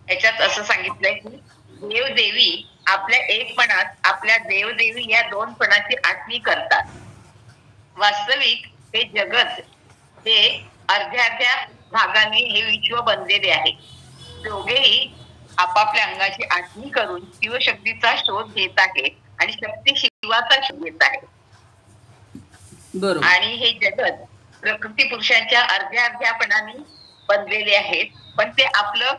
ह्याच्यात असं सांगितलंय की देवदेवी आपल्या एकपणात आपल्या देवदेवी या दोनपणाची आठवणी करतात. वास्तविक हे जगत हे अर्ध्या अर्ध्या भागाने हे विश्व बनलेले आहे. दोघेही आपापल्या अंगाची आठवणी करून शिवशक्तीचा शोध घेत आहे आणि शक्ती शिवाचा शोध घेत आहे. बरोबर. आणि हे जगत प्रकृती पुरुषांच्या अर्ध्या अर्ध्यापणाने बनलेले आहेत, पण ते आपलं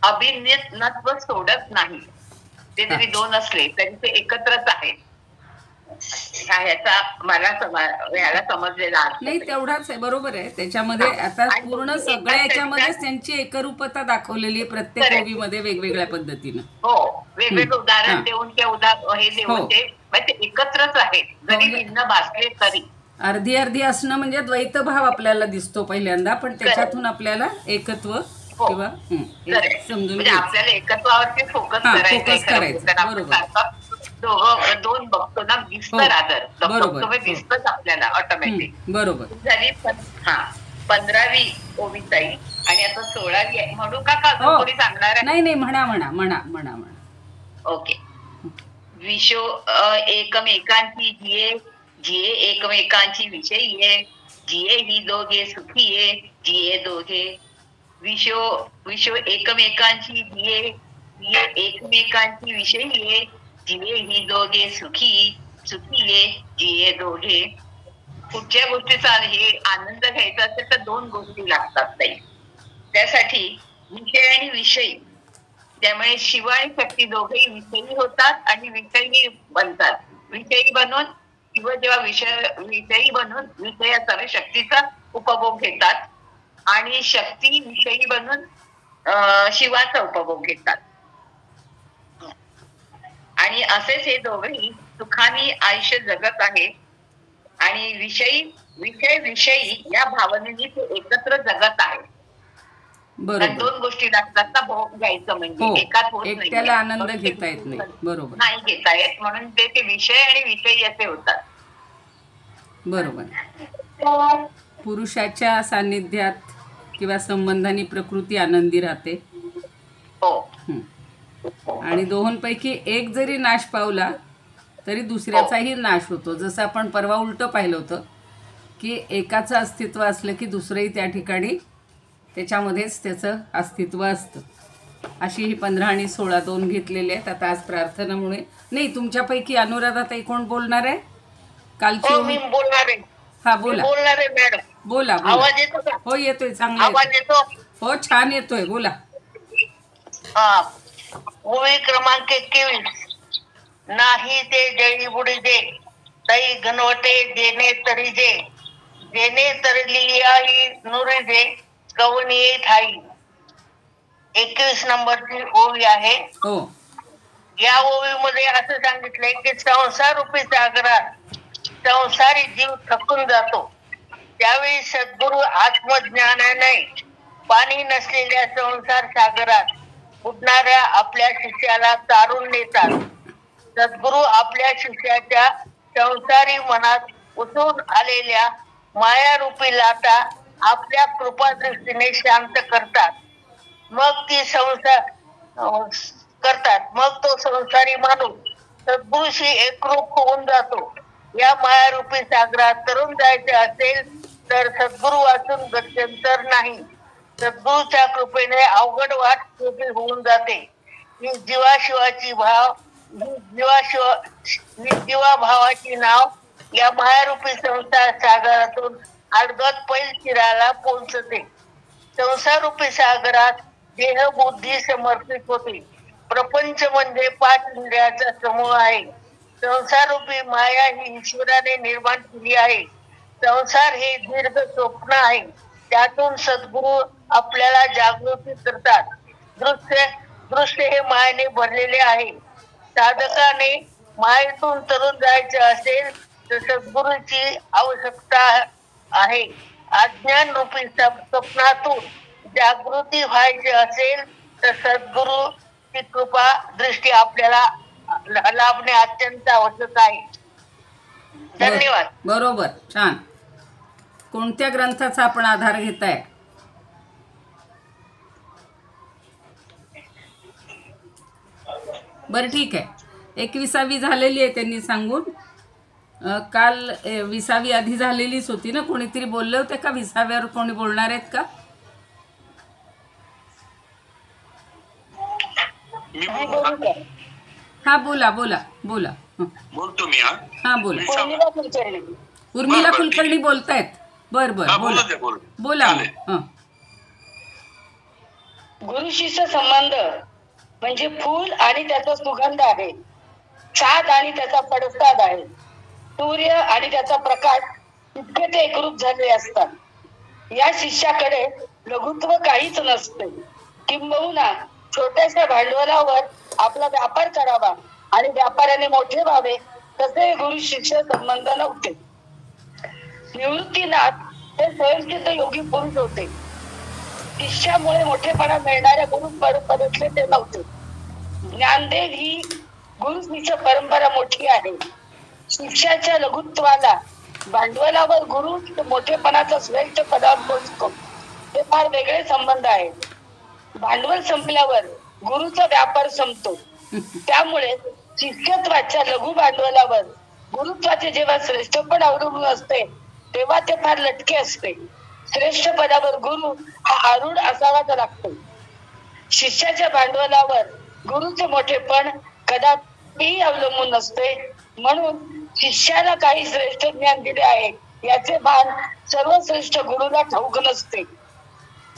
अभिन्नत्व सोडत नाही. ते जरी दोन असले तरी ते एकत्रच आहेत. ह्याचा याला समजलेला अर्थ नाही तेवढाच आहे. बरोबर आहे. त्याच्यामध्ये आता पूर्ण सगळ्या याच्यामध्येच त्यांची एकरूपता दाखवलेली आहे प्रत्येक ओवीमध्ये वेगवेगळ्या पद्धतीनं. हो, वेगवेगळे उदाहरण देऊन किंवा हे देऊन ते एकत्रच आहेत जरी भिन्न भासले तरी. अर्धी अर्धी असणं म्हणजे द्वैत भाव आपल्याला दिसतो पहिल्यांदा, पण त्याच्यातून आपल्याला एकत्व किंवा समजून म्हणजे आपल्याला एकत्वावरती फोकस करायचं. बरोबर. दोन बघतो ना, दिसतं रादर बघतो दिसतच आपल्याला ऑटोमॅटिक. बरोबर झाली. 15वी ओवी ताई आणि आता 16वी आहे. म्हणू का कोणी सांगणार आहे? नाही म्हणा म्हणा म्हणा म्हणा म्हणा. ओके. विशो एकमेकांची जिये एकमेकांची विषयी आहे, जिये ही दोघे सुखी आहे, जिये दोघे. विशो एकमेकांची जिये एकमेकांची विषयी आहे, जिये ही दोघे सुखी आहे, जिये दोघे. कुठच्या गोष्टीचा हे आनंद घ्यायचा असेल तर दोन गोष्टी लागतात ताई. त्यासाठी विषय आणि विषयी. त्यामुळे शिव आणि शक्ती दोघेही विषयी होतात आणि विषयी बनतात. विषयी बनून शिव जेव्हा विषयी बनून विषयाचा शक्तीचा उपभोग घेतात आणि शक्ती विषयी बनून शिवाचा उपभोग घेतात. आणि असेच हे दोघेही सुखाने आयुष्य जगत आहे आणि विषयी या भावनेने ते एकत्र जगत आहे. दोन गोष्टी लागतात ना भोग घ्यायचं म्हणजे एकाच होत नाही, त्याला आनंद घेता येत नाही. बरोबर नाही घेता येत, म्हणून ते विषय आणि विषयी असे होतात. बरोबर. पुरुषाच्या सान्निध्यात किंवा संबंधाने प्रकृती आनंदी राहते. हो. आणि दोहोंपैकी एक जरी नाश पावला तरी दुसऱ्याचाही नाश होतो. जसं आपण परवा उलटं पाहिलं होतं की एकाचं अस्तित्व असलं की दुसरंही त्या ठिकाणी त्याच्यामध्येच त्याचं अस्तित्व असतं. अशी ही 15 आणि 16 दोन घेतलेले आहेत. आता आज प्रार्थनामुळे नाही. तुमच्यापैकी अनुराधाताई कोण बोलणार आहे? कालची मी बोलणार आहे. हा बोला. बोलणार आहे मॅडम. बोला. आवाज येतो का? हो येतोय. चांगला आवाज येतो. हो छान येतोय. बोला. ओवी क्रमांक 21. नाही ते जळी बुडी दे तई घनवटे देणे तरी दे, देणे तरलियाही नुरी दे कवनीये ठाई. 21 नंबरची ओवी आहे. हो. या ओवीमध्ये असं सांगितलंय की संसार रूपी सागरात संसारी जीव थकून जातो. त्यावेळी सद्गुरु आत्मज्ञानाने पाणी नसलेल्या संसार सागरात बुडणाऱ्या आपल्या शिष्याला तारून नेतात. सद्गुरु आपल्या शिष्याच्या संसारी मनात उतरून आलेल्या मायारूपी लाटा आपल्या कृपादृष्टीने शांत करतात. मग तो संसारी माणूस सद्गुरूशी एकरूप होऊन जातो. या मायारूपी सागरात तरुण जायचे असेल तर सद्गुरू वाचून गत्यंतर नाही. सद्गुरूच्या कृपेने अवघड वाट सोपी होऊन जाते. ही जीवा भावाची नाव या मायारूपी संसार सागरातून अडगत पैल चिराला पोहोचते. संसारूपी सागरात देह बुद्धी समर्पित होते. प्रपंच म्हणजे 5 इंद्रियाचा समूह आहे. संसारूपी माया ही ईश्वराने निर्माण केली आहे. संसार हे दीर्घ स्वप्न आहे. त्यातून सद्गुरू आपल्याला जागृती करतात. दृश्य हे मायेने भरलेले आहे. साधकाने मायेतून तरुण जायचे असेल तर सद्गुरूची आवश्यकता आहे. अज्ञान रूपी स्वप्नातून जागृती व्हायची असेल तर सद्गुरूची कृपा दृष्टी आपल्याला लाभणे अत्यंत आवश्यक आहे. धन्यवाद. बरोबर. छान. कोणत्या ग्रंथाचा आपण आधार घेताय? बरं ठीक आहे. 21वी झालेली आहे त्यांनी सांगून. काल 20वी आधी झालेलीच होती ना. कोणीतरी बोलले होते का 20व्यावर कोणी बोलणार आहेत का? मी बोलू का? हा बोला बोला बोला. बोलतो मी. हा बोला. उर्मिला कुलकर्णी. उर्मिला बरं, कुलकर्णी बोलतायत. बर बर बोला बोला. हा. गुरु शिष्य संबंध म्हणजे फूल आणि त्याचा सुगंध आहे, चांद आणि त्याचा पडसाद आहे, सूर्य आणि त्याचा प्रकाश इतके ते एकरूप झाले असतात. या शिष्याकडे लघुत्व काहीच नसते. किंबहुना छोट्याशा भांडवलावर आपला व्यापार करावा आणि व्यापाराने मोठे व्हावे तसे गुरु शिष्य संबंध नव्हते. निवृत्तीनाथ हे स्वयंसिद्ध योगी पुरुष होते. शिष्यामुळे मोठेपणा मिळणाऱ्या गुरु परंपरेतले ते नव्हते. ज्ञानदेव ही गुरु शिष्य परंपरा मोठी आहे. शिष्याच्या लघुत्वाला भांडवलावर गुरु मोठेपणाचा श्रेष्ठ पदावर पोहोचतो हे फार वेगळे संबंध आहेत. भांडवल संपल्यावर गुरुचा व्यापार संपतो. त्यामुळे शिष्यत्वाच्या लघु भांडवलावर गुरुत्वाचे जेव्हा श्रेष्ठपण अवलंबून असते तेव्हा ते फार लटके असते. श्रेष्ठ पदावर गुरु हा आरूढ असावाच लागतो. शिष्याच्या भांडवलावर गुरुचे मोठेपण कदापि अवलंबून नसते. म्हणून शिष्याला काही श्रेष्ठ ज्ञान दिले आहे याचे भान सर्वश्रेष्ठ गुरुला ठाऊक नसते.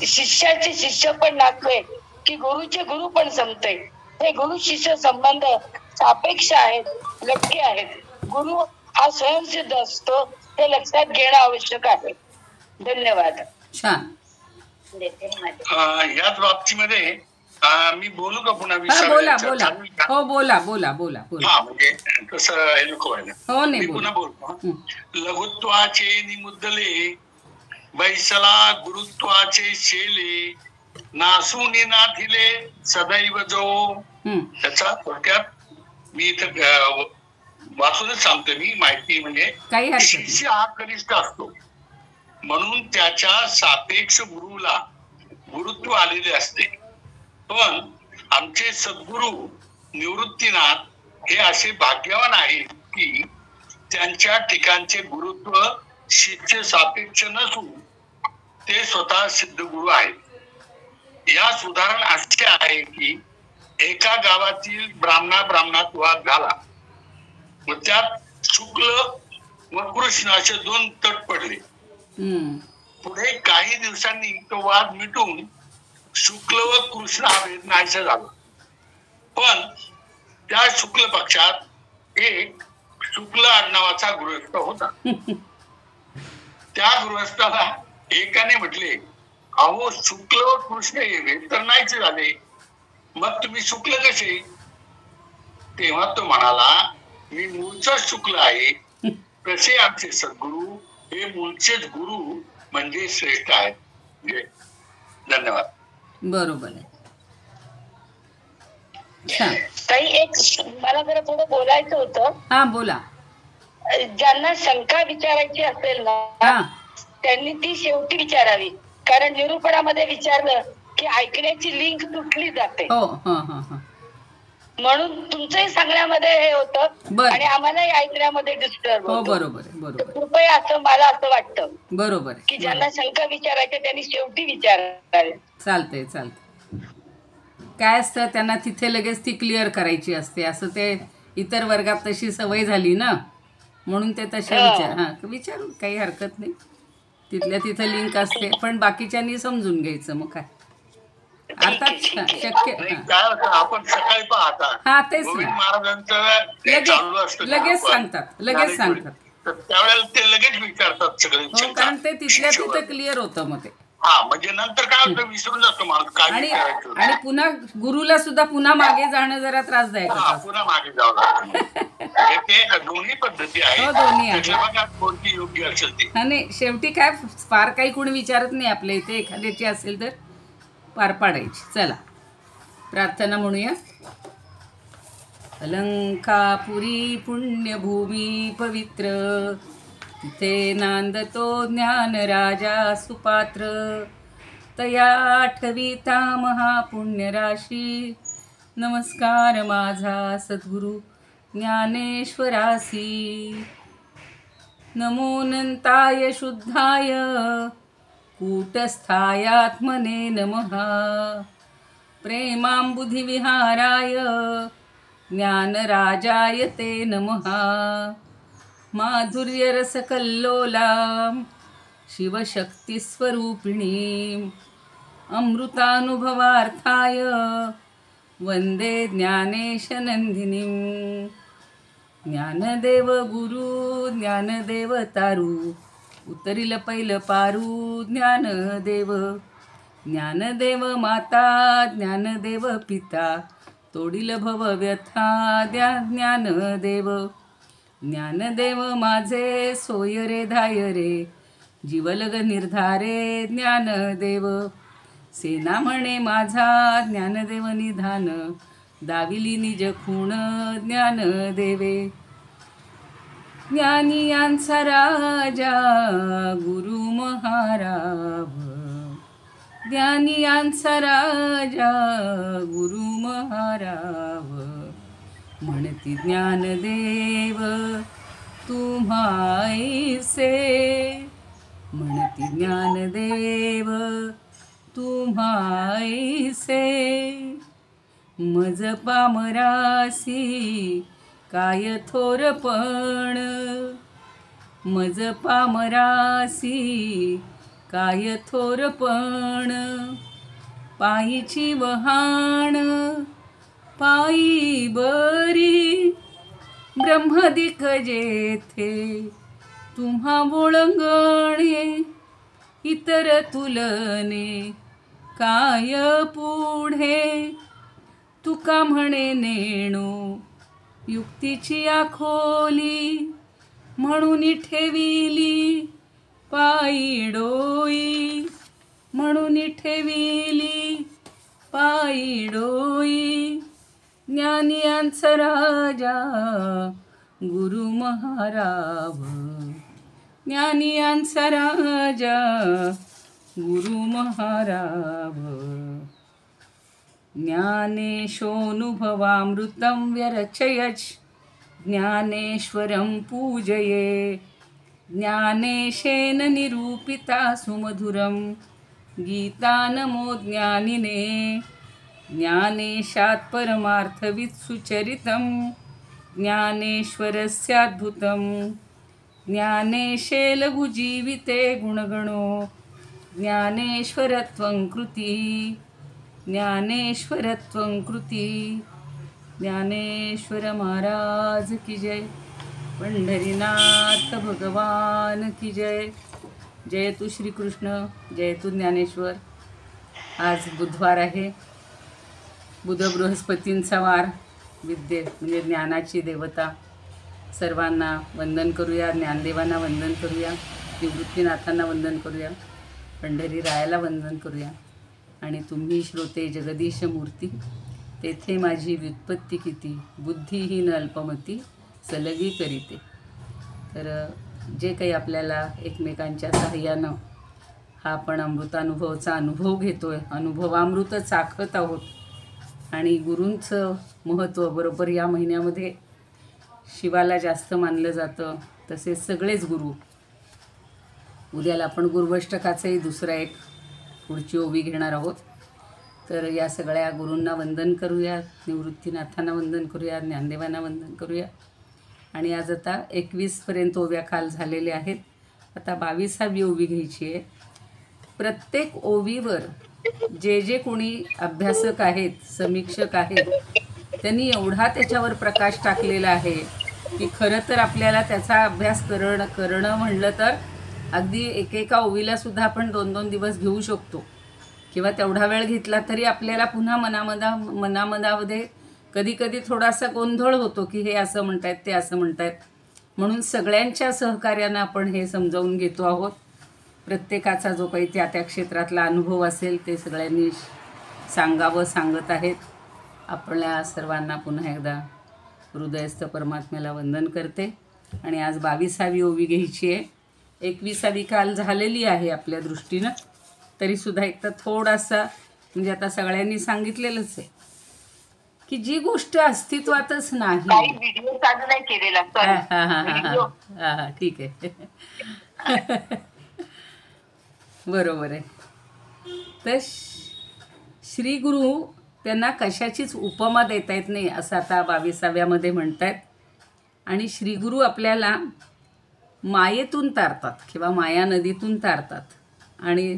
शिष्याचे शिष्य पण नाचले की गुरुचे गुरु पण संपते. हे गुरु शिष्य संबंध सापेक्ष आहेत, लटके आहेत. गुरु हा स्वयंसिद्ध असतो हे लक्षात घेणं आवश्यक आहे. धन्यवाद. छान. याच बाबतीमध्ये मी बोलू का पुन्हा? बोला बोला. हो बोला बोला बोला बोला. हा म्हणजे कसं हे नको व्हायला. हो मी नाही पुन्हा बोला. बोलतो. लघुत्वाचे निमुद्दले बैसला गुरुत्वाचे शेले नासून नाथिले सदैव जो. त्याचा थोडक्यात मी इथं वाचूनच सांगतो मी माहिती. म्हणजे शिष्य हा कनिष्ठ असतो म्हणून त्याच्या सापेक्ष गुरुला गुरुत्व आलेले असते. पण आमचे सद्गुरु निवृत्तीनाथ हे असे भाग्यवान आहेत की त्यांच्या ठिकाणचे गुरुत्व शिष्य सापेक्ष नसून ते स्वतः सिद्ध गुरु आहेत. यास उदाहरण असे आहे की एका गावातील ब्राह्मणात वाद झाला व त्यात शुक्ल व कृष्ण असे दोन तट पडले. पुढे काही दिवसांनी तो वाद मिटून शुक्ल व कृष्ण हा भेद नाहीसा झाला. पण त्या शुक्ल पक्षात एक शुक्ल आडनावाचा गृहस्थ होता. त्या गृहस्थाला एकाने म्हटले, अहो शुक्ल व कृष्ण हे भेद तर नाहीच झाले, मग तुम्ही शुक्ल कसे? तेव्हा तो म्हणाला, मी मूळचा शुक्ल आहे. तसे आमचे सद्गुरु हे मूळचेच गुरु म्हणजे श्रेष्ठ आहेत. धन्यवाद. बरोबर आहे. काही एक मला जरा थोडं बोलायचं होतं. हा बोला. ज्यांना शंका विचारायची असेल ना त्यांनी ती शेवटी विचारावी. कारण निरूपणामध्ये विचारलं की ऐकण्याची लिंक तुटली जाते. म्हणून तुमचंही सांगण्यामध्ये हे होतं आणि आम्हालाही ऐकण्यामध्ये डिस्टर्ब होतं. बरोबर बरोबर. कृपया असं मला असं वाटतं. बरोबर की ज्यांना शंका विचारायच्या त्यांनी शेवटी विचारावे. चालतंय चालतंय. काय असतं त्यांना तिथे लगेच ती क्लिअर करायची असते. असं ते इतर वर्गात तशी सवय झाली ना म्हणून ते तसे विचारून काही हरकत नाही. तिथल्या तिथं लिंक असते पण बाकीच्यांनी समजून घ्यायचं. मग काय अर्थात शक्य आपण सकाळी पाहता तेच महाराजांचं लगेच सांगतात त्यावेळेला ते लगेच विचारतात सगळे. कारण ते तिथल्या तिथं क्लिअर होतं. मग ते म्हणजे नंतर काय होतं विसरून जातो माणूस काय. आणि पुन्हा गुरुला सुद्धा पुन्हा मागे जाणं जरा त्रासदायक होतं. पुन्हा मागे जावं लागतं. ते दोन्ही पद्धती आहेत. दोन्ही आहे. कोणती योग्य असेल ती. आणि शेवटी काय फार काही कोणी विचारत नाही आपल्या इथे. एखाद्याची असेल तर पार पाडायची. चला प्रार्थना म्हणूया. अलंकापुरी पुण्यभूमी पवित्र तिथे नांदतो ज्ञान राजा सुपात्र. तया आठविता महापुण्यराशी नमस्कार माझा सद्गुरु ज्ञानेश्वरासी. नमोऽनंताय शुद्धाय कूटस्थायात्मने नमः. प्रेमाम्बुधिविहाराय ज्ञानराजाय ते नमः. माधुर्यरसकल्लोलां शिवशक्तिस्वरूपिणीम् अमृतानुभवार्थाय वंदे ज्ञानेशनंदिनीं. ज्ञानदेव गुरु ज्ञानदेव तारू उतरिल पैल पारू. ज्ञानदेव ज्ञानदेव माता ज्ञानदेव पिता तोडिल भव व्यथा. ज्ञानदेव ज्ञानदेव माझे सोय रे धाय रे जीवलग निर्धारे. ज्ञानदेव सेना म्हणे माझा ज्ञानदेव निधान दाविली निज खूण. ज्ञानदेवे ज्ञानियांचा राजा गुरु महाराव. ज्ञानियांचा राजा गुरु महाराव. म्हणती ज्ञानदेव तुम्हाईसे. म्हणती ज्ञानदेव तुम्हाईसे. मज पामरासी काय थोरपण. मज पामरासी काय थोरपण. पायीची वहाण पायी बरी ब्रह्मदिक जेथे तुम्हा बोळंगणे. इतर तुलने काय पुढे. तुका म्हणे नेणो युक्तीची आखोली. म्हणून ठेविली पायी डोई. म्हणून ठेविली पायी डोई. ज्ञानियांचा राजा गुरु महाराव. ज्ञानियांचा राजा गुरु महाराव. ज्ञानेशोनुभवामृतं व्यरचयच ज्ञानेश्वरं पूजये. ज्ञानेशेन निरूपिता सुमधुरं गीता नमो ज्ञानिने. ज्ञानेशात् परमार्थवित् सुचरितं ज्ञानेश्वरस्याद्भुतं. ज्ञानेशे लघुजीविते गुणगणो ज्ञानेश्वरत्वं कृती. ज्ञानेश्वरत्वं कृती. ज्ञानेश्वर महाराज की जय. पंढरीनाथ भगवान की जय. जय तू श्रीकृष्ण जय तू ज्ञानेश्वर. आज बुधवार आहे. बुध बृहस्पतींचा वार. विद्ये म्हणजे ज्ञानाची देवता. सर्वांना वंदन करूया. ज्ञानदेवांना वंदन करूया. निवृत्तीनाथांना वंदन करूया. पंढरी रायाला वंदन करूया. आणि तुम्ही श्रोते जगदीश मूर्ती तेथे माझी व्युत्पत्ती किती. बुद्धिहीन अल्पमती सलगी करीते. तर जे काही आपल्याला एकमेकांच्या सहाय्यानं हा आपण अमृतानुभवचा अनुभव घेतो आहे. अनुभवामृत चाखत आहोत. आणि गुरूंचं महत्त्व बरोबर या महिन्यामध्ये शिवाला जास्त मानलं जातं. तसेच सगळेच गुरु. उद्याला आपण गुरुवष्टकाचाही दुसरा एक पुढची ओवी घेणार आहोत. तर या सगळ्या गुरूंना वंदन करूया. निवृत्तीनाथांना वंदन करूया. ज्ञानदेवांना वंदन करूया. आणि आज आता 21पर्यंत ओव्या काल झालेल्या आहेत. आता 22वी ओवी घ्यायची आहे. प्रत्येक ओवीवर जे जे कोणी अभ्यासक आहेत समीक्षक आहेत त्यांनी एवढा त्याच्यावर प्रकाश टाकलेला आहे की खरं तर आपल्याला त्याचा अभ्यास करणं म्हणलं तर अगदी एकेका ओवीला सुद्धा आपण 2-2 दिवस घेऊ शकतो. किंवा तेवढा वेळ घेतला तरी आपल्याला पुन्हा मनामध्ये कधी कधी थोडासा गोंधळ होतो की हे असं म्हणतायत ते असं म्हणतायत. म्हणून सगळ्यांच्या सहकार्यानं आपण हे समजावून घेतो आहोत. प्रत्येकाचा जो काही त्या त्या क्षेत्रातला अनुभव असेल ते सगळ्यांनी सांगत आहेत. आपल्या सर्वांना पुन्हा एकदा हृदयस्थ परमात्म्याला वंदन करते. आणि आज 22वी ओवी घ्यायची आहे. 21वी काल झालेली आहे आपल्या दृष्टीनं. तरीसुद्धा एक तर थोडासा म्हणजे आता सगळ्यांनी सांगितलेलंच आहे की जी गोष्ट अस्तित्वातच नाही. काही व्हिडिओ चालू नाही केलेला. हा ठीक आहे. बरोबर आहे. तर श्री गुरु त्यांना कशाचीच उपमा देता येत नाही असं आता 22व्यामध्ये म्हणतायत. आणि श्री गुरु आपल्याला मायेतून तारतात किंवा माया नदीतून तारतात. आणि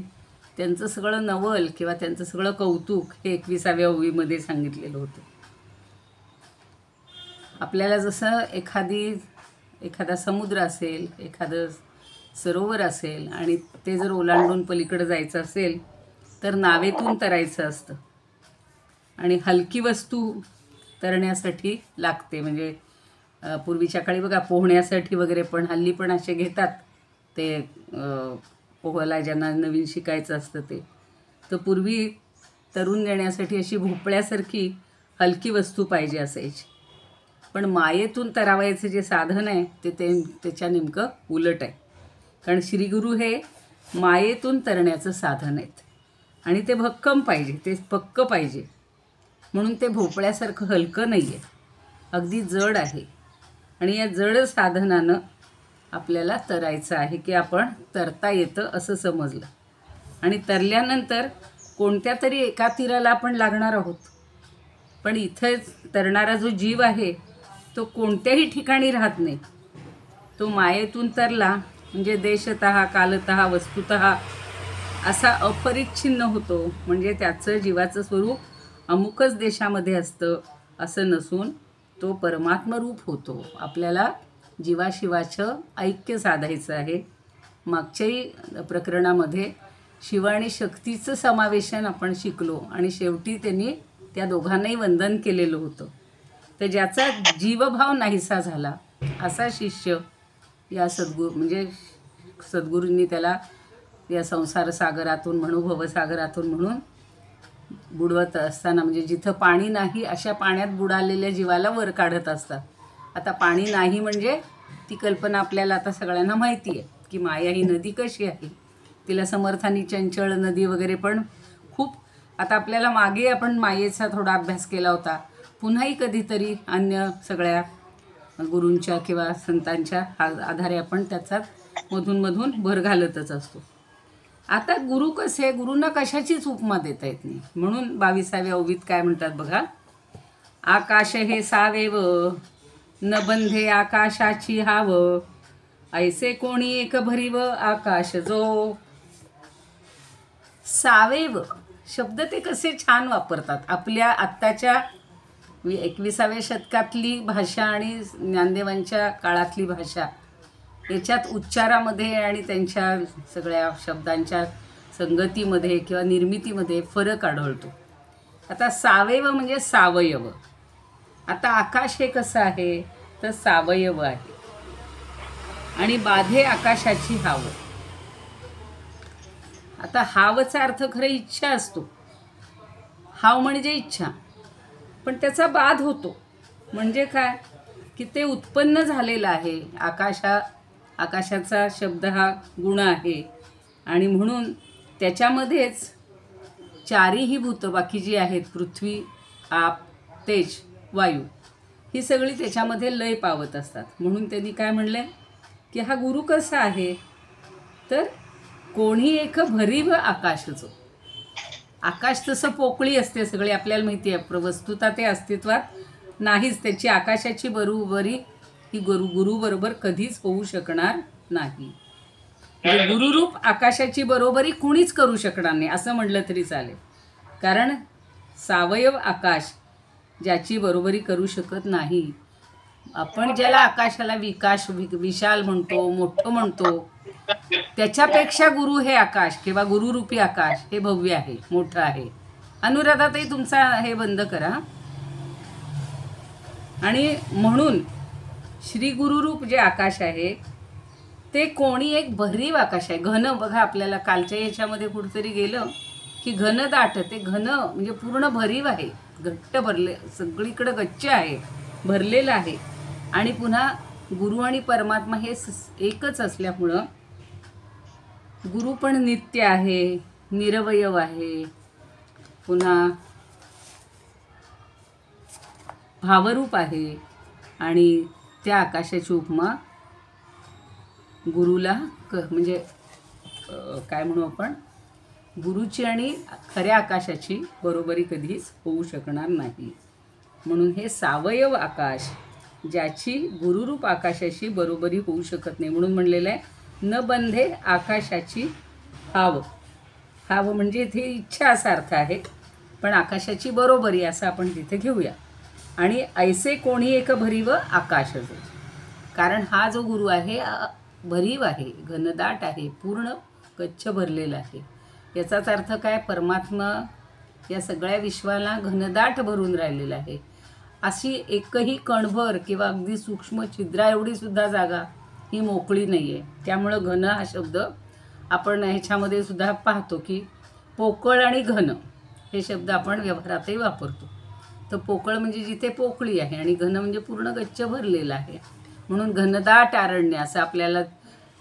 त्यांचं सगळं नवल किंवा त्यांचं सगळं कौतुक हे 21व्या ओवीमध्ये सांगितलेलं होतं. आपल्याला जसं एखादा समुद्र असेल, एखादं सरोवर असेल आणि ते जर ओलांडून पलीकडे जायचं असेल तर नावेतून तरायचं असतं. आणि हलकी वस्तू तरण्यासाठी लागते. म्हणजे पूर्वीच्या काळी बघा पोहण्यासाठी वगैरे पण हल्ली पण असे घेतात ते पोहायला ज्यांना नवीन शिकायचं असतं ते. तर पूर्वी तरून देण्यासाठी अशी भोपळ्यासारखी हलकी वस्तू पाहिजे असायची. पण मायेतून तरावायचं जे साधन आहे त्याच्या नेमकं उलट आहे. कारण श्रीगुरू हे मायेतून तरण्याचं साधन आहेत. आणि ते भक्कम पाहिजे, ते पक्क पाहिजे. म्हणून ते भोपळ्यासारखं हलकं नाही आहे, अगदी जड आहे. आणि या जड साधनानं आपल्याला तरायचं आहे की आपण तरता येतं असं समजलं. आणि तरल्यानंतर कोणत्या तरी एका तीराला आपण लागणार आहोत. पण इथं तरणारा जो जीव आहे तो कोणत्याही ठिकाणी राहत नाही. तो मायेतून तरला म्हणजे देशतः कालतः वस्तुतः असा अपरिच्छिन्न होतो. म्हणजे त्याचं जीवाचं स्वरूप अमुकच देशामध्ये असतं असं नसून तो परमात्मरूप होतो. आपल्याला जीवाशिवाचं ऐक्य साधायचं आहे. मागच्याही प्रकरणामध्ये शिव आणि शक्तीचं समावेशन आपण शिकलो आणि शेवटी त्यांनी त्या दोघांनाही वंदन केलेलं होतं. तर ज्याचा जीवभाव नाहीसा झाला असा शिष्य या सद्गुरूंनी त्याला या संसार सागरातून भवसागरातून म्हणून बुडवत असताना म्हणजे जिथं पाणी नाही अशा पाण्यात बुडालेल्या जीवाला वर काढत असतात. आता पाणी नाही म्हणजे ती कल्पना आपल्याला आता सगळ्यांना माहिती आहे की माया ही नदी कशी आहे. तिला समर्थानी चंचळ नदी वगैरे पण खूप. आता आपल्याला मागे आपण मायेचा थोडा अभ्यास केला होता. पुन्हाही कधीतरी अन्य सगळ्या गुरूंच्या किंवा संतांच्या आधारे आपण त्याच्यात मधून भर घालतच असतो. आता गुरु कसे, गुरूंना कशाचीच उपमा देता येत नाही. म्हणून 22व्या ओवीत काय म्हणतात बघा. आकाश हे सावेव न बंधे आकाशाची हाव, ऐसे कोणी एक भरीव आकाश जो. सावेव शब्द ते कसे छान वापरतात. आपल्या आत्ताच्या 21व्या शतकातली भाषा आणि ज्ञानदेवांच्या काळातली भाषा याच्यात उच्चारामध्ये आणि त्यांच्या सगळ्या शब्दांच्या संगतीमध्ये किंवा निर्मितीमध्ये फरक आढळतो. आता सावेव म्हणजे सावयव. आता आकाश हे कसं आहे तर सावयव आहे. आणि बाधे आकाशाची हाव. आता हावचा अर्थ खरं इच्छा असतो. हाव म्हणजे इच्छा, पण त्याचा बाध होतो. म्हणजे काय की ते उत्पन्न झालेलं आहे. आकाशाचा शब्द हा गुण आहे आणि म्हणून त्याच्यामध्येच चारीही भूतं बाकी जी आहेत पृथ्वी, आप, तेज, वायू ही सगळी त्याच्यामध्ये लय पावत असतात. म्हणून त्यांनी काय म्हणले की हा गुरु कसा आहे तर कोणी एक भरीव आकाश जो. आकाश तसं पोकळी असते सगळी आपल्याला माहिती आहे. वस्तुतः ते अस्तित्वात नाहीच. त्याची आकाशाची बरोबरी ही गुरुबरोबर कधीच होऊ शकणार नाही. म्हणजे गुरुरूप आकाशाची बरोबरी कुणीच करू शकणार नाही असं म्हटलं तरी चालेल. कारण सावयव आकाश ज्याची बरोबरी करू शकत नाही. आपण ज्याला आकाशाला विशाल म्हणतो, मोठं म्हणतो, त्याच्यापेक्षा गुरु हे आकाश किंवा गुरुरूपी आकाश हे भव्य आहे, मोठं आहे. अनुराधाताई तुमचा हे बंद करा. आणि म्हणून श्री गुरुरूप जे आकाश आहे ते कोणी एक भरीव आकाश आहे. घन बघा आपल्याला कालच्या याच्यामध्ये कुठेतरी गेलं की घनदाट. ते घन म्हणजे पूर्ण भरीव आहे, घट्ट भरले, सगळीकडं गच्च आहे, भरलेलं आहे. आणि पुन्हा गुरु आणि परमात्मा हे एकच असल्यामुळं गुरु पण नित्य आहे, निरवयव आहे. पुन्हा भावरूप आहे आणि त्या आकाशाची उपमा गुरुला म्हणजे काय म्हणू आपण, गुरुची आणि खऱ्या आकाशाची बरोबरी कधीच होऊ शकणार नाही. म्हणून हे सावयव आकाश ज्याची गुरुरूप आकाशाशी बरोबरी होऊ शकत नाही, म्हणून म्हणलेलं आहे न बंधे आकाशाची हाव. हाव म्हणजे इथे इच्छा असा अर्थ आहे, पण आकाशाची बरोबरी असं आपण तिथे घेऊया. आणि ऐसे कोणी एक भरीव आकाश जो, कारण हा जो गुरु आहे भरीव आहे, घनदाट आहे, पूर्ण गच्छ भरलेला आहे. याचाच अर्थ काय, परमात्मा या सगळ्या विश्वाला घनदाट भरून राहिलेला आहे. अशी एकही कणभर किंवा अगदी सूक्ष्म छिद्रा एवढी सुद्धा जागा ही मोकळी नाही आहे. त्यामुळं घन हा शब्द आपण ह्याच्यामध्ये सुद्धा पाहतो की पोकळ आणि घन हे शब्द आपण व्यवहारातही वापरतो. तर पोकळ म्हणजे जिथे पोकळी आहे आणि घन म्हणजे पूर्ण गच्छ भरलेला आहे. म्हणून घनदाट अरण्य असं आपल्याला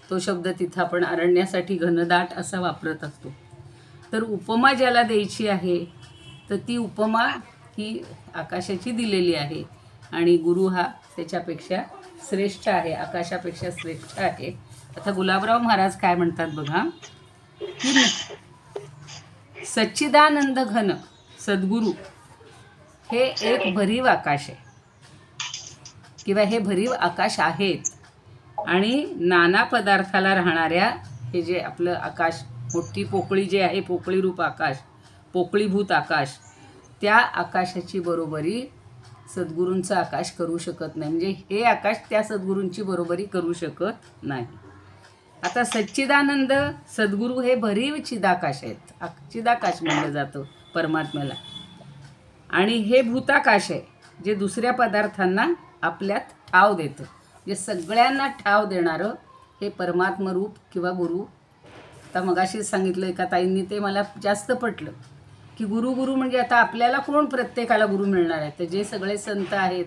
तो शब्द तिथं आपण अरण्यासाठी घनदाट असा वापरत असतो. तर उपमा ज्याला द्यायची आहे तर ती उपमा ही आकाशाची दिलेली आहे आणि गुरु हा त्याच्यापेक्षा श्रेष्ठ आहे, आकाशापेक्षा श्रेष्ठ आहे. आता गुलाबराव महाराज काय म्हणतात बघा की सच्चिदानंद घन सद्गुरू हे एक भरीव आकाश आहे किंवा हे भरीव आकाश आहेत. आणि नाना पदार्थाला राहणाऱ्या हे जे आपलं आकाश, मोठी पोकळी जे आहे, पोकळी रूप आकाश, पोकळीभूत आकाश, त्या आकाशाची बरोबरी सद्गुरूंचं आकाश करू शकत नाही. म्हणजे हे आकाश त्या सद्गुरूंची बरोबरी करू शकत नाही. आता सच्चिदानंद सद्गुरू हे भरीव चिदाकाश आहेत, चिदाकाश म्हणलं जातं परमात्म्याला. आणि हे भूताकाश आहे जे दुसऱ्या पदार्थांना आपल्यात ठाव देतं. म्हणजे सगळ्यांना ठाव देणारं हे परमात्मरूप किंवा गुरु. आता मगाशीच सांगितलं एका ताईंनी, ते मला जास्त पटलं की गुरु गुरु म्हणजे आता आपल्याला कोण प्रत्येकाला गुरु मिळणार आहे. तर जे सगळे संत आहेत,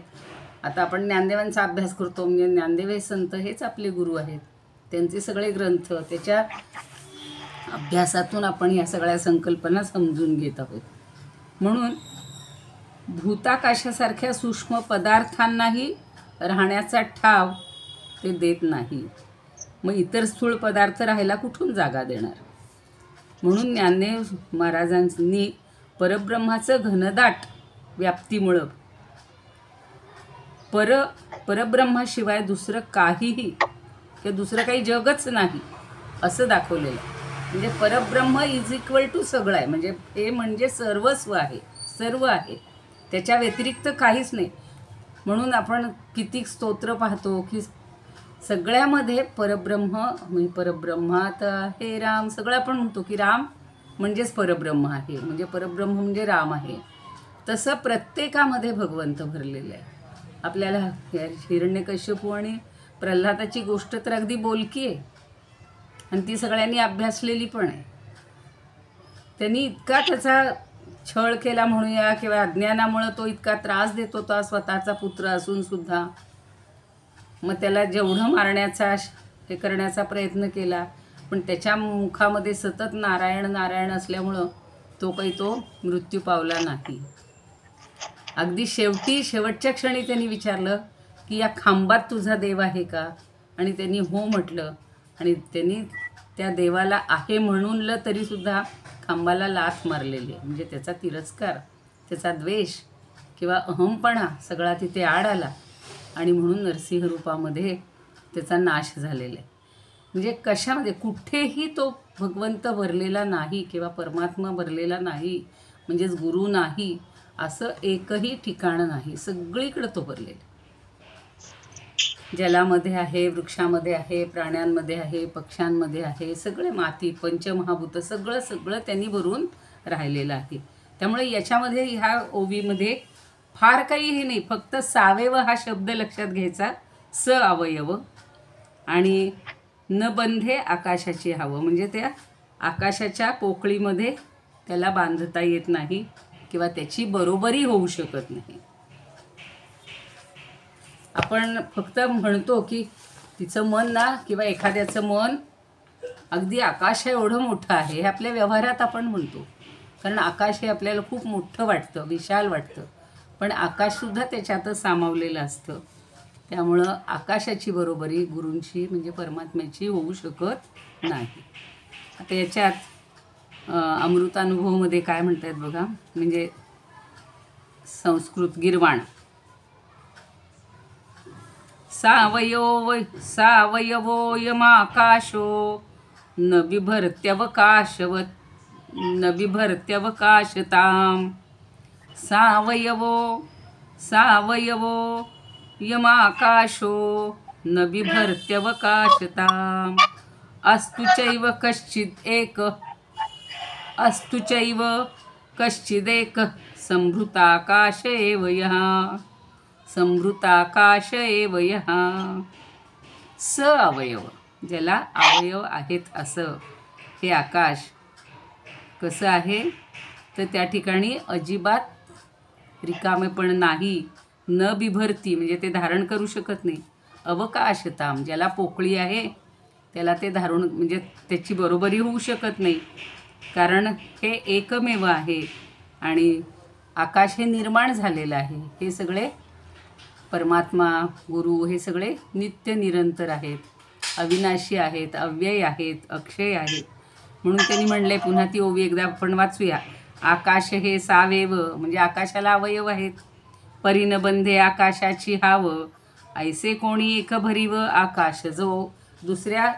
आता आपण ज्ञानदेवांचा अभ्यास करतो म्हणजे ज्ञानदेव हे संत हेच आपले गुरु आहेत. त्यांचे सगळे ग्रंथ, त्याच्या अभ्यासातून आपण ह्या सगळ्या संकल्पना समजून घेत आहोत. म्हणून भूताकाशासारख्या सूक्ष्म पदार्थांनाही राहण्याचा ठाव ते देत नाही. मग इतर स्थूल पदार्थ राहायला कुठून जागा देणार. म्हणून ज्ञानदेव महाराजांनी परब्रह्माचं घनदाट व्याप्तीमुळं परब्रह्माशिवाय दुसरं काहीही किंवा दुसरं काही जगच नाही असं दाखवलेलं आहे. म्हणजे परब्रह्म इज इक्वल टू सगळं आहे, म्हणजे हे म्हणजे सर्वस्व आहे, सर्व आहे, त्याच्या व्यतिरिक्त काहीच नाही. म्हणून आपण किती स्तोत्र पाहतो की सगळ्यामध्ये परब्रह्म म्हणजे परब्रह्मात हे राम, सगळं आपण म्हणतो की राम म्हणजेच परब्रह्म आहे, म्हणजे परब्रह्म म्हणजे राम आहे. तसं प्रत्येकामध्ये भगवंत भरलेलं आहे. आपल्याला हिरण्यकश्यपू आणि प्रल्हादाची गोष्ट तर अगदी बोलकी आहे आणि ती सगळ्यांनी अभ्यासलेली पण आहे. त्यांनी इतका त्याचा छळ केला म्हणूया किंवा अज्ञानामुळं तो इतका त्रास देत होता स्वतःचा पुत्र असून सुद्धा. मग त्याला जेवढं मारण्याचा हे करण्याचा प्रयत्न केला, पण त्याच्या मुखामध्ये सतत नारायण नारायण असल्यामुळं तो मृत्यू पावला नाही. अगदी शेवटच्या क्षणी त्यांनी विचारलं की या खांबात तुझा देव आहे का, आणि त्यांनी हो म्हटलं. आणि त्यांनी त्या देवाला आहे म्हणूनलं तरीसुद्धा खांबाला लाथ मारलेली आहे. म्हणजे त्याचा तिरस्कार, त्याचा द्वेष किंवा अहमपणा सगळा तिथे आड आला आणि म्हणून नरसिंह रूपामध्ये त्याचा नाश झालेला आहे. म्हणजे कशामध्ये कुठेही तो भगवंत भरलेला नाही किंवा परमात्मा भरलेला नाही, म्हणजेच गुरु नाही असं एकही ठिकाण नाही, सगळीकडं तो भरलेला. जलामध्ये आहे, वृक्षामध्ये आहे, प्राण्यांमध्ये आहे, पक्ष्यांमध्ये आहे, सगळे माती पंचमहाभूत सगळं त्यांनी भरून राहिलेलं आहे. त्यामुळे याच्यामध्ये ह्या ओवीमध्ये फार काही हे नाही, फक्त सावेव हा शब्द लक्षात घ्यायचा, स अवयव आणि न बंधे आकाशाची हवं, म्हणजे त्या आकाशाच्या पोकळीमध्ये त्याला बांधता येत नाही किंवा त्याची बरोबरी होऊ शकत नाही. आपण फक्त म्हणतो की तिचं मन ना किंवा एखाद्याचं मन अगदी आकाश एवढं मोठं आहे, हे आपल्या व्यवहारात आपण म्हणतो, कारण आकाश हे आपल्याला खूप मोठं वाटतं, विशाल वाटतं. पण आकाशसुद्धा त्याच्यातच सामावलेलं असतं. त्यामुळं आकाशाची बरोबरी गुरूंची म्हणजे परमात्म्याची होऊ शकत नाही. आता याच्यात अमृतानुभवमध्ये काय म्हणतात बघा, म्हणजे संस्कृत गिरवाण. सावयवोयमाकाशो न बिभर्त्यवकाशताम्. सावयवो यमाकाशो न बिभर्त्यवकाशताम्. अस्तु चैव कश्चिदेक संभृताकाश एव यः. स अवयव, ज्याला अवयव आहेत असं हे आकाश कसं आहे, तर त्या ठिकाणी अजिबात रिकामेपण नाही. न बिभरती म्हणजे ते धारण करू शकत नाही. अवकाशताम, ज्याला पोकळी आहे त्याला ते धारण म्हणजे त्याची बरोबरी होऊ शकत नाही. कारण हे एकमेव आहे आणि आकाश हे निर्माण झालेलं आहे. हे सगळे परमात्मा गुरु हे सगळे नित्य निरंतर आहेत, अविनाशी आहेत, अव्यय आहेत, अक्षय आहेत. म्हणून त्यांनी म्हणले, पुन्हा ती ओवी एकदा आपण वाचूया. आकाश हे सावेव, म्हणजे आकाशाला अवयव आहेत. परिणबंधे आकाशाची हाव, ऐसे कोणी एक भरीव आकाश. जो दुसऱ्या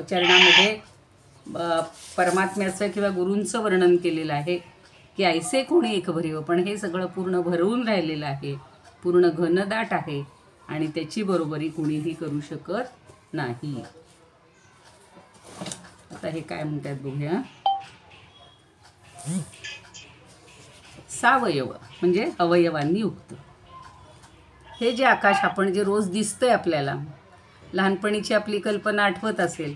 चरणामध्ये परमात्म्याचं किंवा गुरूंचं वर्णन केलेलं आहे की ऐसे कोणी एक भरीव, पण हे सगळं पूर्ण भरवून राहिलेलं आहे, पूर्ण घनदाट आहे आणि त्याची बरोबरी कुणीही करू शकत नाही. आता हे काय म्हणतात बघूया. सावयव म्हणजे अवयवांनी युक्त. हे जे आकाश आपण जे रोज दिसतंय आपल्याला, लहानपणीची आपली कल्पना आठवत असेल,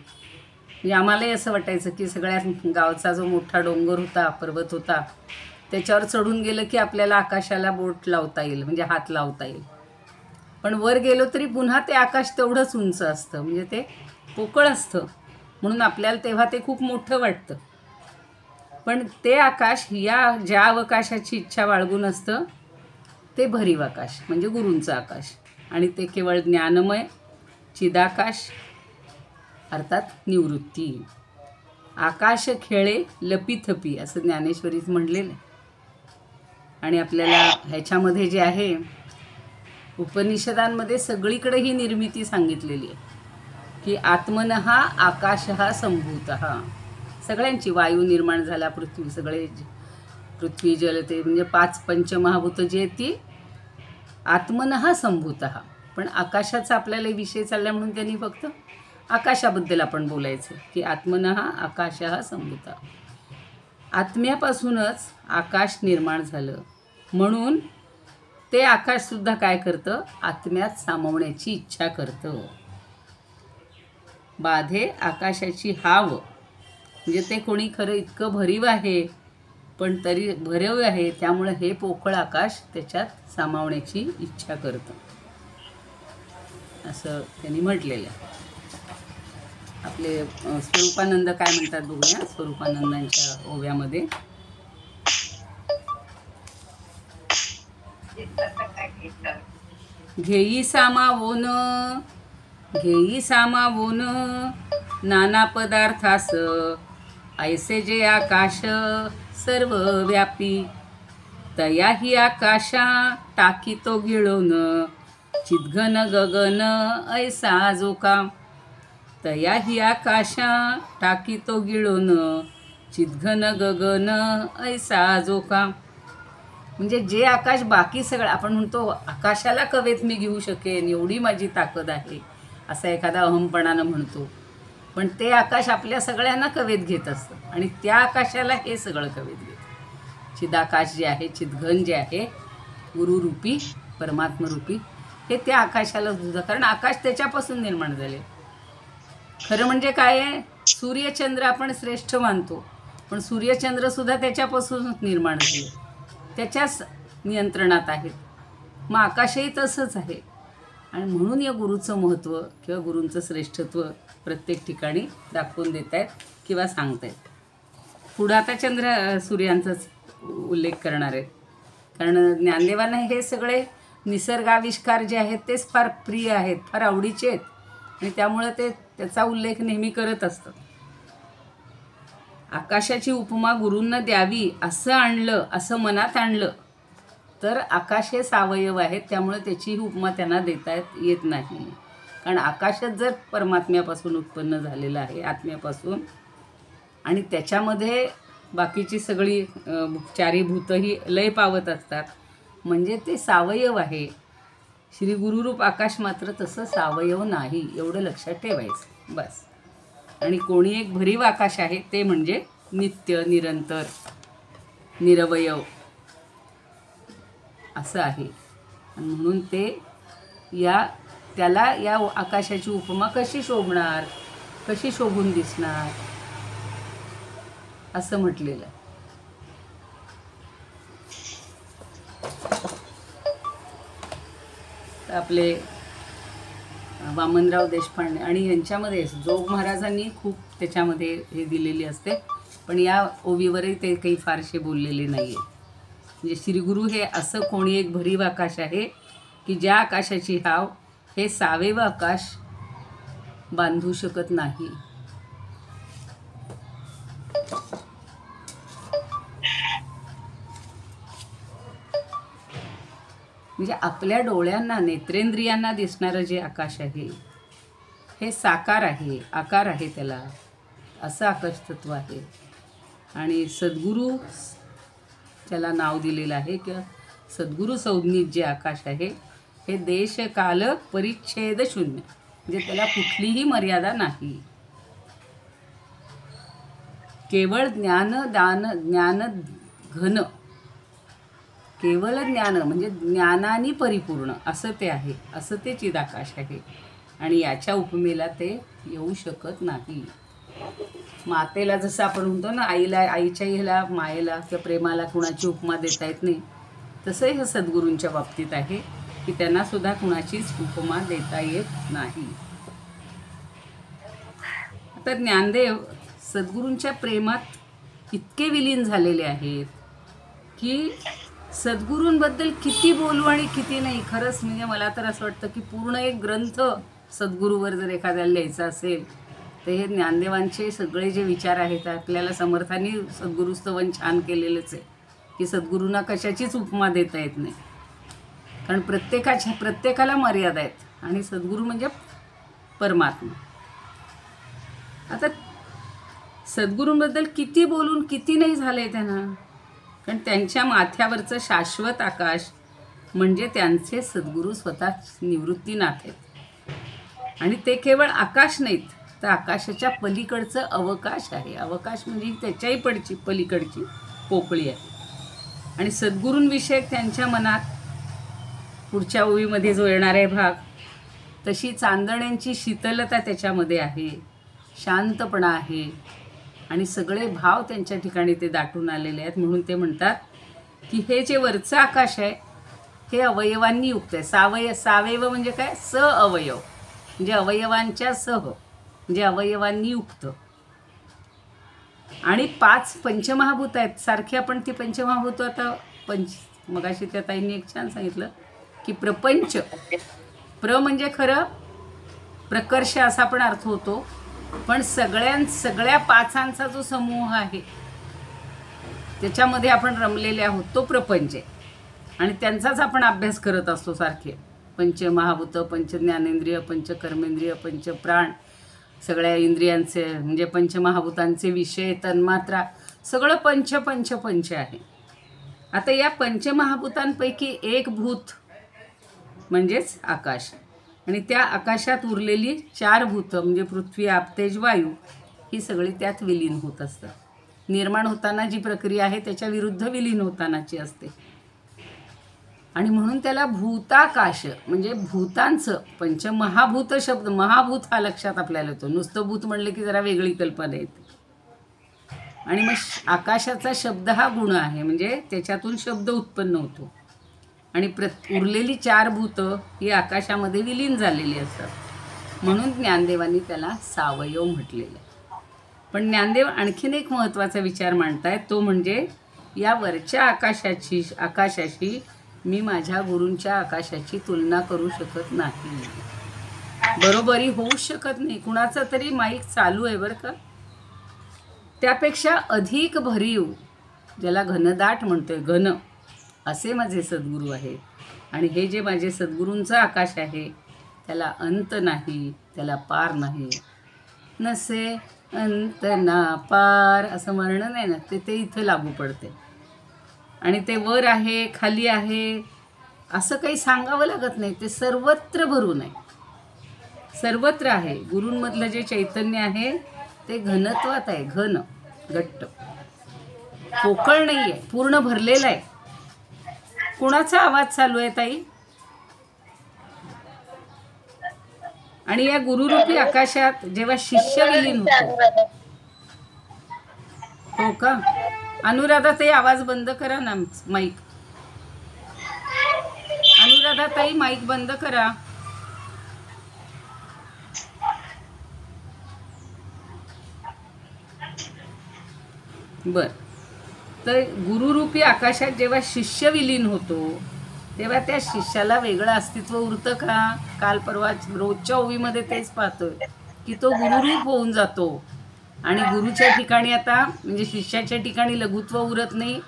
म्हणजे आम्हालाही असं वाटायचं की सगळ्यात गावचा जो मोठा डोंगर होता, पर्वत होता, त्याच्यावर चढून गेलं की आपल्याला आकाशाला बोट लावता येईल, म्हणजे हात लावता येईल. पण वर गेलो तरी पुन्हा ते आकाश तेवढंच उंच असतं, म्हणजे ते पोकळ असतं. म्हणून आपल्याला तेव्हा ते खूप मोठं वाटतं. पण ते आकाश या ज्या अवकाशाची इच्छा बाळगून असतं ते भरीव आकाश म्हणजे गुरूंचं आकाश. आणि ते केवळ ज्ञानमय चिदाकाश अर्थात निवृत्ती. आकाश खेळे लपीथपी असं ज्ञानेश्वरीच म्हणलेलं आहे. आणि आपल्याला ह्याच्यामध्ये जे आहे उपनिषदांमध्ये सगळीकडे ही निर्मिती सांगितलेली आहे की आत्मनः आकाशः संभूतः. सगळ्यांची वायू निर्माण झाला, पृथ्वी, सगळे पृथ्वी जल ते म्हणजे 5 पंचमहाभूत जे आहेत ती आत्मनः संभूतः. पण आकाशाचा आपल्याला विषय चालला म्हणून त्यांनी फक्त आकाशाबद्दल आपण बोलायचं की आत्मनः आकाशः संभूतः. आत्म्यापासूनच आकाश निर्माण झालं म्हणून ते आकाशसुद्धा काय करतं, आत्म्यात सामावण्याची इच्छा करतं. बाधे आकाशाची हाव, म्हणजे ते कोणी खरं इतकं भरीव आहे पण तरी भरीव आहे, त्यामुळे हे पोकळ आकाश त्याच्यात सामावण्याची इच्छा करतं असं त्यांनी म्हटलेलं आहे. आपले स्वरूपानंद काय म्हणतात बघूया. स्वरूपानंदांच्या ओव्यामध्ये घेई सामावोन नाना पदार्थास ऐसे जे आकाश सर्व व्यापी. तयाही आकाशा टाकी तो गिळून चिदघन गगन ऐसा जोका. तयाही आकाशा टाकी तो गिळून चिदघन गगन ऐसा जोका. म्हणजे जे आकाश बाकी सगळं आपण म्हणतो आकाशाला कवेत मी घेऊ शकेन, एवढी माझी ताकद आहे असा एखादा अहमपणानं म्हणतो, पण ते आकाश आपल्या सगळ्यांना कवेत घेत असतं आणि त्या आकाशाला हे सगळं कवेत घेतं. चिदाकाश जे आहे, चिदघन जे आहे, गुरुरूपी परमात्मरूपी, हे त्या आकाशाला सुद्धा, कारण आकाश त्याच्यापासून निर्माण झाले. खरं म्हणजे काय आहे, सूर्यचंद्र आपण श्रेष्ठ मानतो पण सूर्यचंद्रसुद्धा त्याच्यापासूनच निर्माण झाले, त्याच्याच नियंत्रणात आहेत. मग आकाशही तसंच आहे. आणि म्हणून या गुरुचं महत्त्व किंवा गुरूंचं श्रेष्ठत्व प्रत्येक ठिकाणी दाखवून देत आहेत किंवा सांगत आहेत. पुढं आता सूर्यांचाच उल्लेख करणार आहेत. कारण ज्ञानदेवांना हे सगळे निसर्गाविष्कार जे आहेत तेच फार प्रिय आहेत, फार आवडीचे आहेत आणि त्यामुळे ते त्याचा उल्लेख नेहमी करत असतात. आकाशाची उपमा गुरूंना द्यावी असं आणलं, असं मनात आणलं तर आकाश हे सावयव आहेत, त्यामुळे त्याची ही उपमा त्यांना देता येत नाही. कारण आकाशच जर परमात्म्यापासून उत्पन्न झालेलं आहे, आत्म्यापासून, आणि त्याच्यामध्ये बाकीची सगळी चारी भूतही लय पावत असतात, म्हणजे ते सावयव आहे. श्री गुरुरूप आकाश मात्र तसं सावयव नाही, एवढं लक्षात ठेवायचं बस. आणि कोणी एक भरीव आकाश आहे ते म्हणजे नित्य, निरंतर, निरवयव असं आहे. आणि म्हणून ते त्याला या आकाशाची उपमा कशी शोभणार, कशी शोभून दिसणार असं म्हटलेलं आहे. आपले वामनराव देशपांडे आणि यांच्यामध्ये जोग महाराजांनी खूप त्याच्यामध्ये हे दिलेली असते, पण या ओवीवरही ते काही फारसे बोललेले नाही आहे. म्हणजे श्रीगुरु हे असं कोणी एक भरीव आकाश आहे की ज्या आकाशाची हाव हे सावेव आकाश बांधू शकत नाही. म्हणजे आपल्या डोळ्यांना, नेत्रेंद्रियांना दिसणारं जे आकाश आहे हे साकार आहे, आकार आहे त्याला, असं आकाश तत्व आहे. आणि सद्गुरू त्याला नाव दिलेलं आहे किंवा सद्गुरू संज्ञित जे आकाश आहे हे देश काल परिच्छेद शून्य, म्हणजे त्याला कुठलीही मर्यादा नाही. केवळ ज्ञान दान ज्ञान घन, केवळ ज्ञान म्हणजे ज्ञानाने परिपूर्ण असं ते आहे, असं ते चिदाकाश आहे. आणि याच्या उपमेला ते येऊ शकत नाही. मातेला जसं आपण म्हणतो ना, आईच्या ह्याला मायेला किंवा प्रेमाला कुणाची उपमा देता येत नाही, तसं हे सद्गुरूंच्या बाबतीत आहे की त्यांना सुद्धा कुणाचीच उपमा देता येत नाही. आता ज्ञानदेव सद्गुरूंच्या प्रेमात इतके विलीन झालेले आहेत की सद्गुरूंबद्दल किती बोलू आणि किती नाही. खरंच म्हणजे मला तर असं वाटतं की पूर्ण एक ग्रंथ सद्गुरूवर जर एखाद्याला लिहायचा असेल तर हे ज्ञानदेवांचे सगळे जे विचार आहेत, आपल्याला समर्थांनी सद्गुरुस्तवन छान केलेलंच आहे की सद्गुरूंना कशाचीच उपमा देता येत नाही, कारण प्रत्येकाला मर्यादा आहेत आणि सद्गुरू म्हणजे परमात्मा. आता सद्गुरूंबद्दल किती बोलून किती नाही झालं आहे त्यांना, कारण त्यांच्या माथ्यावरचं शाश्वत आकाश म्हणजे त्यांचे सद्गुरू स्वतः निवृत्तीनाथ आहेत. आणि ते केवळ आकाश नाहीत तर आकाशाच्या पलीकडचं अवकाश आहे. अवकाश म्हणजे त्याच्याही पलीकडची पोकळी आहे. आणि सद्गुरूंविषयक त्यांच्या मनात पुढच्या ओवीमध्ये जो येणार आहे भाग, तशी चांदण्यांची शीतलता त्याच्यामध्ये आहे, शांतपणा आहे आणि सगळे भाव त्यांच्या ठिकाणी ते दाटून आलेले आहेत. म्हणून ते म्हणतात की हे जे वरचं आकाश आहे हे अवयवांनी युक्त आहे. सावयव म्हणजे काय, अवयव म्हणजे अवयवांच्या सह, म्हणजे अवयवांनी युक्त. आणि 5 पंचमहाभूत आहेत सारखी. आपण ती पंचमहाभूत आता मगाशी त्या ताईंनी एक छान सांगितलं की प्रपंच, म्हणजे खरं प्रकर्ष असा पण अर्थ होतो, पण सगळ्या 5 जो समूह आहे त्याच्यामध्ये आपण रमलेले आहोत तो प्रपंच आहे. आणि त्यांचाच आपण अभ्यास करत असतो सारखे. पंचमहाभूत, पंचज्ञानेंद्रिय, पंचकर्मेंद्रिय, पंचप्राण, सगळ्या इंद्रियांचे म्हणजे पंचमहाभूतांचे विषय, तन्मात्रा, सगळं पंच आहे. आता या पंचमहाभूतांपैकी एक भूत म्हणजेच आकाश, आणि त्या आकाशात उरलेली 4 भूतं म्हणजे पृथ्वी, आप, तेज, वायू ही सगळी त्यात विलीन होत असतात. निर्माण होताना जी प्रक्रिया आहे त्याच्या विरुद्ध विलीन होतानाची असते. आणि म्हणून त्याला भूताकाश म्हणजे भूतांचं, पंचमहाभूत शब्द, महाभूत हा लक्षात आपल्याला येतो. नुसतं भूत म्हणलं की जरा वेगळी कल्पना येते. आणि मग आकाशाचा शब्द हा गुण आहे, म्हणजे त्याच्यातून शब्द उत्पन्न होतो. आणि उरलेली 4 भूतं ही आकाशामध्ये विलीन झालेली असतात. म्हणून ज्ञानदेवांनी त्याला सावयव म्हटलेलं आहे. पण ज्ञानदेव आणखीन एक महत्त्वाचा विचार मांडतायत, तो म्हणजे या वरच्या आकाशाशी मी माझ्या गुरूंच्या आकाशाची तुलना करू शकत नाही. बरोबरी होऊच शकत नाही. कुणाचा तरी माईक चालू आहे बरं का. त्यापेक्षा अधिक भरीव, ज्याला घनदाट म्हणतोय, घन असे माझे सद्गुरू आहे. आणि हे जे माझे सद्गुरूंचं आकाश आहे त्याला अंत नाही, त्याला पार नाही. नसे अंत ना पार असं म्हणणं नाही ना, ते इथं लागू पडते. आणि ते वर आहे, खाली आहे असं काही सांगावं लागत नाही. ते सर्वत्र भरून आहे, सर्वत्र आहे. गुरूंमधलं जे चैतन्य आहे ते घनत्वात आहे, घन, घट्ट, पोकळ नाही आहे, पूर्ण भरलेलं आहे. कुणाचा आवाज चालू आहे ताई? आणि या गुरुरूपी आकाशात जेव्हा शिष्य विलीन होतो, हो का? अनुराधा ताई आवाज बंद करा ना, माईक. अनुराधा ताई माईक बंद करा. बर. तर गुरुरूपी आकाशात जेव्हा शिष्य विलीन होतो तेव्हा त्या शिष्याला वेगळं अस्तित्व उरतं का? काल परवा रोजच्या ओवीमध्ये तेच पाहतोय की तो गुरुरूप होऊन जातो. आणि गुरुच्या ठिकाणी आता म्हणजे शिष्याच्या ठिकाणी लघुत्व उरत नाही,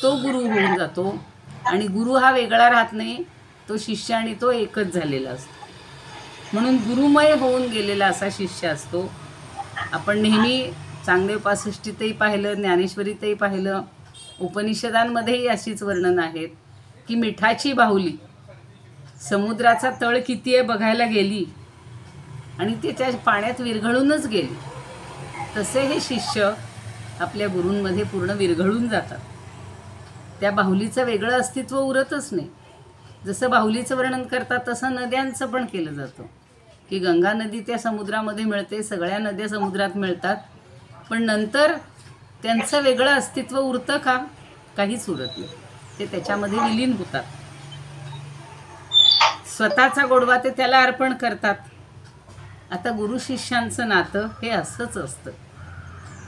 तो गुरु होऊन जातो. आणि गुरु हा वेगळा राहत नाही, तो शिष्य आणि तो एकच झालेला असतो. म्हणून गुरुमय होऊन गेलेला असा शिष्य असतो. आपण नेहमी चांगदेव पासष्टीतही पाहिलं, ज्ञानेश्वरीतही पाहिलं, उपनिषदांमध्येही अशीच वर्णन आहेत की मिठाची बाहुली समुद्राचा तळ किती आहे बघायला गेली आणि ते त्या पाण्यात विरघळूनच गेली. तसे हे शिष्य आपल्या गुरूंमध्ये पूर्ण विरघळून जातात. त्या बाहुलीचं वेगळं अस्तित्व उरतच नाही. जसं बाहुलीचं वर्णन करतात तसं नद्यांचं पण केलं जातं की गंगा नदी त्या समुद्रामध्ये मिळते, सगळ्या नद्या समुद्रात मिळतात, पण नंतर त्यांचं वेगळं अस्तित्व उरतं का? काहीच उरत नाही. ते त्याच्यामध्ये विलीन होतात. स्वतःचा गोडवा ते त्याला अर्पण करतात. आता गुरु शिष्यांचं नातं हे असंच असतं.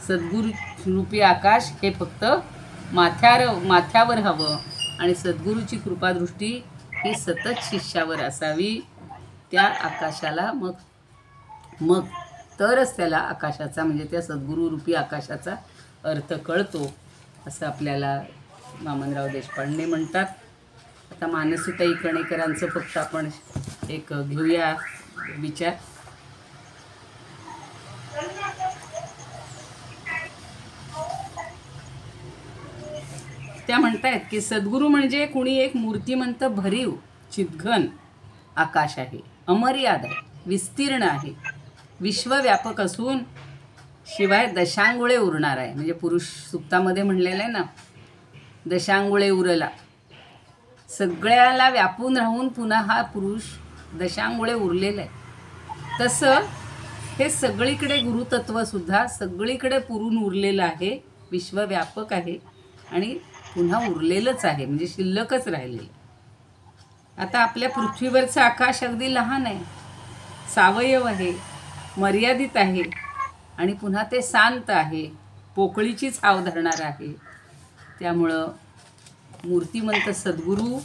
सद्गुरू रूपी आकाश हे फक्त माथ्यावर हवं आणि सद्गुरूची कृपादृष्टी ही सतत शिष्यावर असावी. त्या आकाशाला मग तरच त्याला आकाशाचा म्हणजे त्या सद्गुरू रूपी आकाशाचा अर्थ कळतो असं आपल्याला वामनराव देशपांडे म्हणतात. आता मानसीताई कणेकरांचं फक्त आपण एक घेऊया विचार. त्या म्हणतायत की सद्गुरू म्हणजे कुणी एक मूर्तिमंत भरीव चितघन आकाश आहे, अमर्याद आहे, विस्तीर्ण आहे, विश्वव्यापक असून शिवाय दशांगुळे उरणार आहे. म्हणजे पुरुष सुक्तामध्ये म्हणलेलं आहे ना, दशांगुळे उरला, सगळ्याला व्यापून राहून पुन्हा हा पुरुष दशांगुळे उरलेला आहे. तसं हे सगळीकडे गुरुतत्वसुद्धा सगळीकडे पुरून उरलेलं आहे, विश्वव्यापक आहे आणि पुन्हा उरलेलंच आहे, म्हणजे शिल्लकच राहिलेलं. आता आपल्या पृथ्वीवरचं आकाश अगदी लहान आहे, सावयव आहे, मर्यादित आहे आणि पुन्हा ते शांत आहे, पोकळीचीच हाव धरणार आहे. त्यामुळं मूर्तिमंत सद्गुरू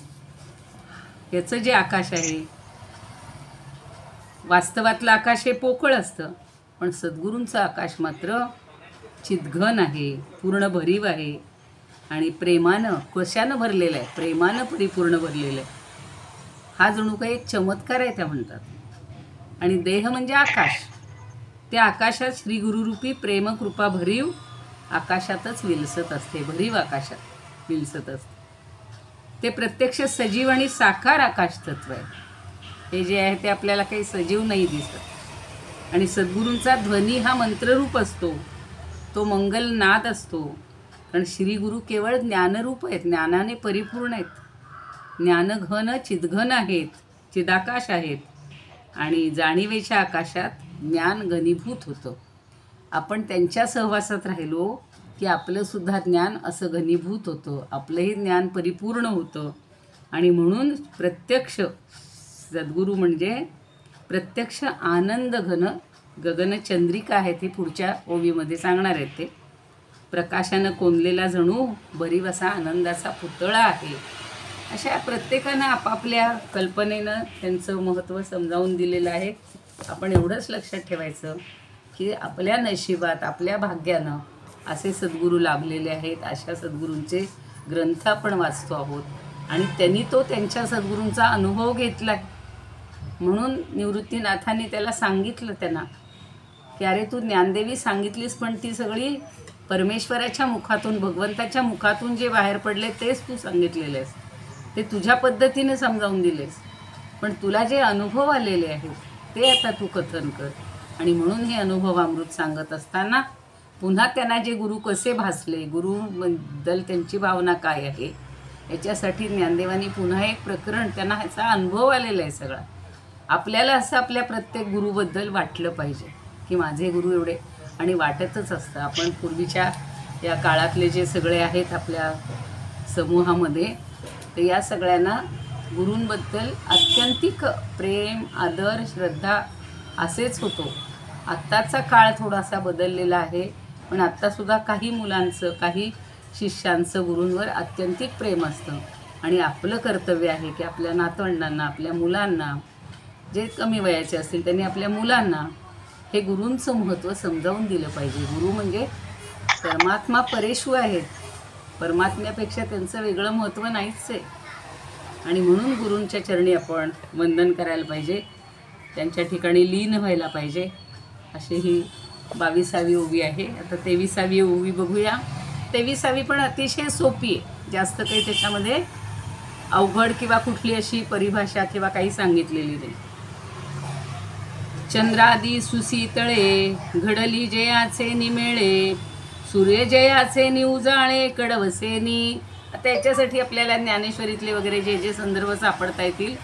याचं जे आकाश आहे, वास्तवातलं आकाश हे पोकळ असतं, पण सद्गुरूंचं आकाश मात्र चितघन आहे, पूर्ण भरीव आहे आणि प्रेमानं, कशानं भरलेलं आहे? प्रेमानं परिपूर्ण भरलेलं आहे. हा जणू काही एक चमत्कार आहे त्या म्हणतात. आणि देह म्हणजे आकाश. त्या आकाशात श्री गुरुरूपी प्रेमकृपा भरीव आकाशातच विलसत असते, भरीव आकाशात विलसत असते. ते प्रत्यक्ष सजीव आणि साकार आकाश तत्व आहे. हे जे आहे ते आपल्याला काही सजीव नाही दिसत. आणि सद्गुरूंचा ध्वनी हा मंत्ररूप असतो, तो मंगल नाद असतो. कारण श्रीगुरू केवळ ज्ञानरूप आहेत, ज्ञानाने परिपूर्ण आहेत, ज्ञानघन चिदघन आहेत, चिदाकाश आहेत. आणि जाणीवेच्या आकाशात ज्ञान घनीभूत होतं. आपण त्यांच्या सहवासात राहिलो की आपलंसुद्धा ज्ञान असं घनीभूत होतं, आपलंही ज्ञान परिपूर्ण होतं. आणि म्हणून प्रत्यक्ष सद्गुरू म्हणजे प्रत्यक्ष आनंद घन गगनचंद्रिका आहे. ते पुढच्या ओवीमध्ये सांगणार आहेत. ते प्रकाशानं कोंदलेला जणू बरीवसा आनंदाचा पुतळा आहे. अशा प्रत्येकानं आपापल्या कल्पनेनं त्यांचं महत्त्व समजावून दिलेलं आहे. आपण एवढंच लक्षात ठेवायचं की आपल्या नशिबात, आपल्या भाग्यानं असे सद्गुरू लाभलेले आहेत. अशा सद्गुरूंचे ग्रंथ आपण वाचतो आहोत आणि त्यांनी तो त्यांच्या सद्गुरूंचा अनुभव घेतला आहे. म्हणून निवृत्तीनाथांनी त्याला सांगितलं त्यांना की अरे तू ज्ञानदेवी सांगितलीस, पण ती सगळी परमेश्वराच्या मुखातून, भगवंताच्या मुखातून जे बाहेर पडले तेच तू सांगितलेले आहेस, ते तुझ्या पद्धतीने समजावून दिलेस, पण तुला जे अनुभव आलेले आहेत ते आता तू कथन कर. आणि म्हणून हे अनुभव अमृत सांगत असताना पुन्हा त्यांना जे गुरु कसे भासले, गुरुबद्दल त्यांची भावना काय आहे, याच्यासाठी ज्ञानदेवांनी पुन्हा एक प्रकरण, त्यांना ह्याचा अनुभव आलेला आहे सगळा. आपल्याला असं आपल्या प्रत्येक गुरुबद्दल वाटलं पाहिजे की माझे गुरु एवढे, आणि वाटतच असतं. आपण पूर्वीच्या या काळातले जे सगळे आहेत आपल्या समूहामध्ये, तर या सगळ्यांना गुरूंबद्दल अत्यंतिक प्रेम, आदर, श्रद्धा असेच होतो. आत्ताचा काळ थोडासा बदललेला आहे, पण आत्तासुद्धा काही मुलांचं, काही शिष्यांचं गुरूंवर अत्यंतिक प्रेम असतं. आणि आपलं कर्तव्य आहे की आपल्या नातवंडांना, आपल्या मुलांना, जे कमी वयाचे असतील त्यांनी आपल्या मुलांना हे गुरूंचं महत्त्व समजावून दिलं पाहिजे. गुरु म्हणजे परमात्मा परेशू आहेत, परमात्म्यापेक्षा त्यांचं वेगळं महत्त्व नाहीच आहे. आणि म्हणून गुरूंच्या चरणी आपण वंदन करायला पाहिजे, त्यांच्या ठिकाणी लीन व्हायला पाहिजे. अशी ही 22वी ओवी आहे. आता 23वी ओवी बघूया. 23वी पण अतिशय सोपी आहे, जास्त काही त्याच्यामध्ये अवघड किंवा कुठली अशी परिभाषा किंवा काही सांगितलेली नाही. चंद्रादी सुसीतळे घडली जयाचे निमेळे, सूर्य जयाचे निउजाळे कडवसेनी. आता याच्यासाठी आपल्याला ज्ञानेश्वरीतले वगैरे जे जे संदर्भ सापडता येतील,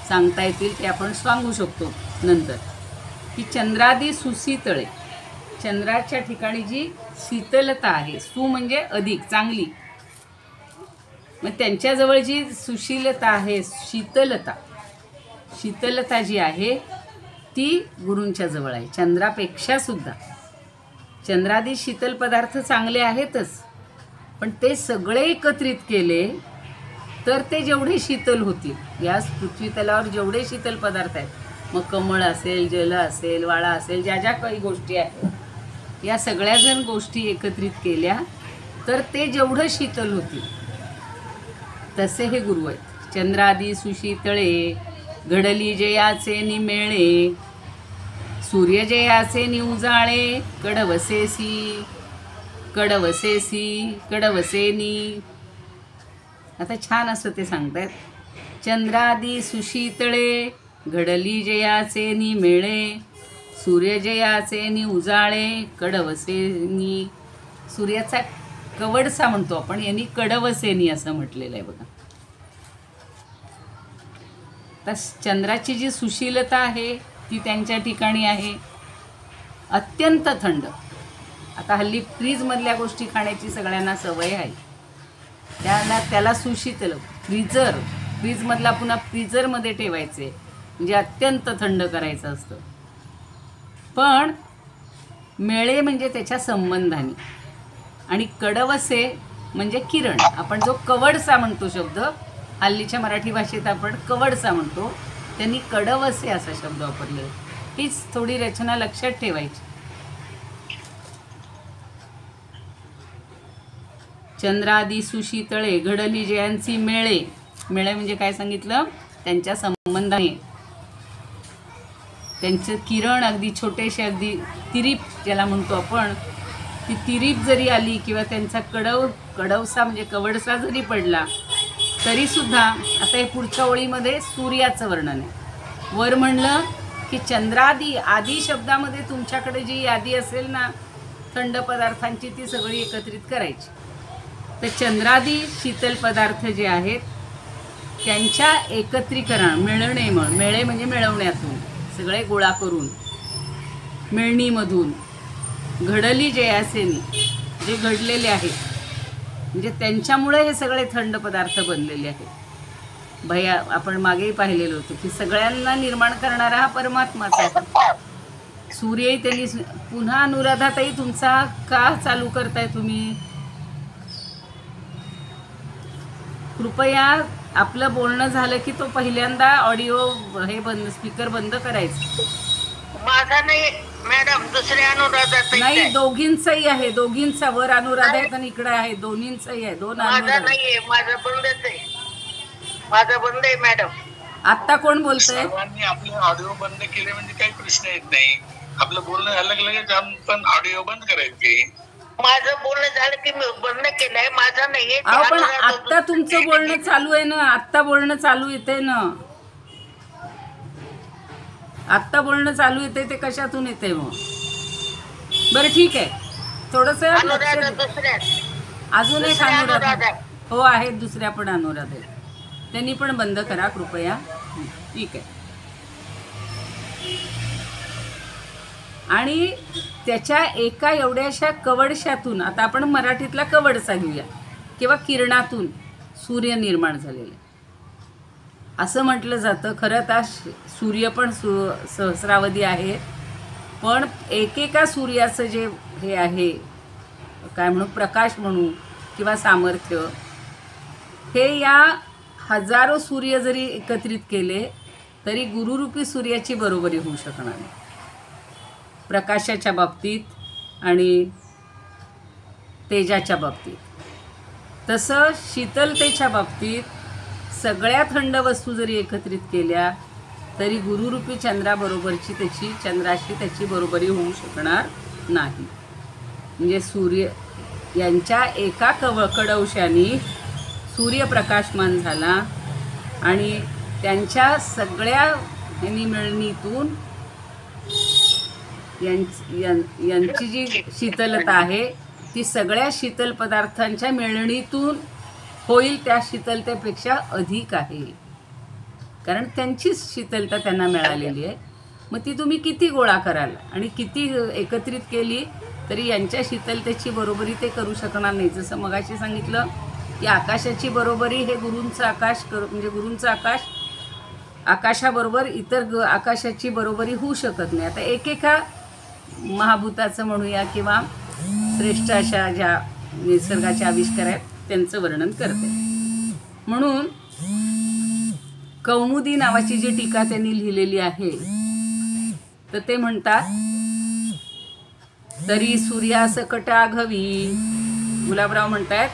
सांगता येतील ते आपण सांगू शकतो नंतर. की चंद्रादी सुसीतळे, चंद्राच्या ठिकाणी जी शीतलता आहे, सु म्हणजे अधिक, चांगली, मग त्यांच्याजवळ जी सुशीलता आहे, शीतलता जी आहे ती गुरूंच्या जवळ आहे. चंद्रापेक्षा सुद्धा चंद्रादी शीतल पदार्थ चांगले आहेतच, पण ते सगळे एकत्रित केले तर ते जेवढे शीतल होतील, या पृथ्वी तलावर जेवढे शीतल पदार्थ आहेत, मग कमळ असेल, जल असेल, वाळा असेल, ज्या ज्या काही गोष्टी आहेत, या सगळ्या जण गोष्टी एकत्रित केल्या तर ते जेवढं शीतल होतील तसे हे गुरु आहेत. चंद्रादी सुशीतळे घडली जयाचे निमेळे, सूर्य जयाचे निउजाळे कडवसेसी कडवसेनी. आता छान असं ते सांगतायत. चंद्रादी सुशीतळे घडली जयाचे निमेळे, सूर्य जयाचे निउजाळे कडवसेनी. सूर्याचा कवडसा म्हणतो आपण, यांनी कडवसेनी असं म्हटलेलं आहे बघा. तर चंद्राची जी सुशीलता आहे ती त्यांच्या ठिकाणी आहे. अत्यंत थंड. आता हल्ली फ्रीजमधल्या गोष्टी खाण्याची सगळ्यांना सवय आहे, त्याला सुशीतल, फ्रीजमधला पुन्हा फ्रीजरमध्ये ठेवायचे, म्हणजे अत्यंत थंड करायचं असतं. पण मेळे म्हणजे त्याच्या संबंधाने, आणि कडवसे म्हणजे किरण. आपण जो कवडसा म्हणतो शब्द, हल्लीच्या मराठी भाषेत आपण कवडसा म्हणतो, त्यांनी कडवसे असा शब्द वापरले. हीच थोडी रचना लक्षात ठेवायची. चंद्रादी सुशीतळे घडली जयांची मेळे, मेळे म्हणजे काय सांगितलं, त्यांच्या संबंधाने, त्यांचं किरण अगदी छोटेसे, अगदी तिरीप ज्याला म्हणतो आपण, ती तिरीप जरी आली किंवा त्यांचा कडवसा म्हणजे कवडसा जरी पडला तरीसुद्धा. आता हे पुढच्या ओळीमध्ये सूर्याचं वर्णन आहे. वर म्हणलं की चंद्रादी, आदी शब्दामध्ये तुमच्याकडे जी यादी असेल ना थंड पदार्थांची, ती सगळी एकत्रित करायची. तर चंद्रादी शीतल पदार्थ जे आहेत त्यांच्या एकत्रीकरण, मेळणे, मेळे म्हणजे मिळवण्यातून, सगळे गोळा करून, मिळणीमधून, घडली जयासेनी जे घडलेले आहेत, म्हणजे त्यांच्यामुळे हे सगळे थंड पदार्थ बनलेले आहेत. भया आपण मागेही पाहिलेलं होतं की सगळ्यांना निर्माण करणारा हा परमात्माच आहे. सूर्यही त्यांनी पुन्हा अनुराधाताई तुमचा का चालू करताय तुम्ही? कृपया आपलं बोलणं झालं की तो पहिल्यांदा ऑडिओ हे बंद, स्पीकर बंद करायचं. माझा नाही मॅडम, दुसऱ्या अनुराधाताई नाही, दोघींचाही आहे. दोघींचा, वर अनुराधा आहेत आणि इकडे आहे, दोन्हींचाही आहे. दोन माझा अनुराधा. नाहीये, माझा बंदच आहे. माझा बंद आहे मॅडम. आत्ता कोण बोलतंय? सर्वांनी आपले ऑडिओ बंद केले म्हणजे काही प्रश्न येत नाही. आपलं बोलणं झालं की लगेच आपण ऑडिओ बंद करायचे. माझं बोलणं झालं की मी बंद केलंय, माझा नाहीये. अहो पण आत्ता तुमचं बोलणं चालू आहे ना, आत्ता बोलणं चालू येते ना, आत्ता बोलणं चालू येते, ते कशातून येते मग? बरं ठीक आहे, थोडस अनुराधा दुसऱ्या, अजून एक दुसऱ्या अनुराधा. अनुराधा. हो आहेत, दुसऱ्या पण अनुराधा आहेत. त्यांनी पण बंद करा कृपया. ठीक आहे. आणि त्याच्या एका एवढ्याशा कवडशातून, आता आपण मराठीतला कवडसा घेऊया, किंवा किरणातून सूर्य निर्माण झालेला असं म्हटलं जातं. खरं तर सूर्य पण सहस्रावधी आहे, पण एकेका सूर्याचं जे हे आहे, काय म्हणू, प्रकाश म्हणू किंवा सामर्थ्य, हे या हजारो सूर्य जरी एकत्रित केले तरी गुरुरूपी सूर्याची बरोबरी होऊ शकणार नाही प्रकाशाच्या बाबतीत आणि तेजाच्या बाबतीत. तसं शीतलतेच्या बाबतीत सगळ्या थंड वस्तू जरी एकत्रित केल्या तरी गुरुरूपी चंद्राबरोबरची चंद्राशी त्याची बरोबरी होऊ शकणार नाही. म्हणजे सूर्य यांच्या एका कडवशाने सूर्य प्रकाशमान झाला आणि त्यांच्या सगळ्या मिळणीतून यांची जी शीतलता आहे ती सगळ्या शीतल पदार्थांच्या मिळणीतून होईल त्या शीतलतेपेक्षा अधिक आहे, कारण त्यांचीच शीतलता त्यांना मिळालेली आहे. मग ती तुम्ही किती गोळा कराल आणि किती एकत्रित केली तरी यांच्या शीतलतेची बरोबरी ते करू शकणार नाही. जसं मगाशी सांगितलं की आकाशाची बरोबरी हे गुरूंचं आकाश म्हणजे गुरूंचं आकाश आकाशाबरोबर इतर आकाशाची बरोबरी होऊ शकत नाही. आता एकेका महाभूताचं म्हणूया किंवा श्रेष्ठ अशा ज्या निसर्गाचे आविष्कार आहेत त्यांचं वर्णन करते. म्हणून कौमुदी नावाची जी टीका त्यांनी लिहिलेली आहे तर ते म्हणतात, तरी सूर्यासकट आघवी, गुलाबराव म्हणतात,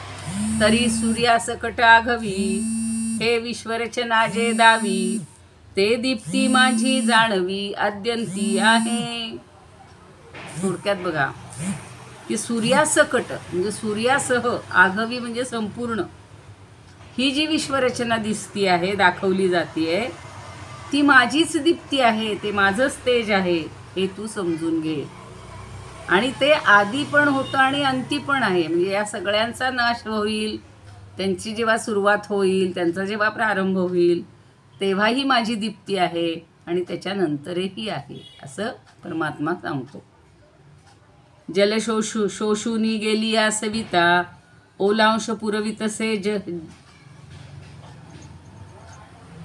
तरी सूर्यासकट आघवी हे विश्वरचना जे दावी, ते दीप्ती माझी जाणवी आद्यंती आहे. थोडक्यात बघा की सूर्यासकट म्हणजे सूर्यासह, आघवी म्हणजे संपूर्ण, ही जी विश्वरचना दिसती आहे, दाखवली जाते, ती माझीच दीप्ती आहे, ते माझंच तेज आहे, हे तू समजून घे. आणि ते आधी पण होतं आणि अंती पण आहे. म्हणजे या सगळ्यांचा नाश होईल, त्यांची जेव्हा सुरुवात होईल, त्यांचा जेव्हा प्रारंभ होईल तेव्हाही माझी दीप्ती आहे आणि त्याच्यानंतरही आहे, असं परमात्मा सांगतो. जल शोषुनी गेली या सविता, ओलांश पुरवितसे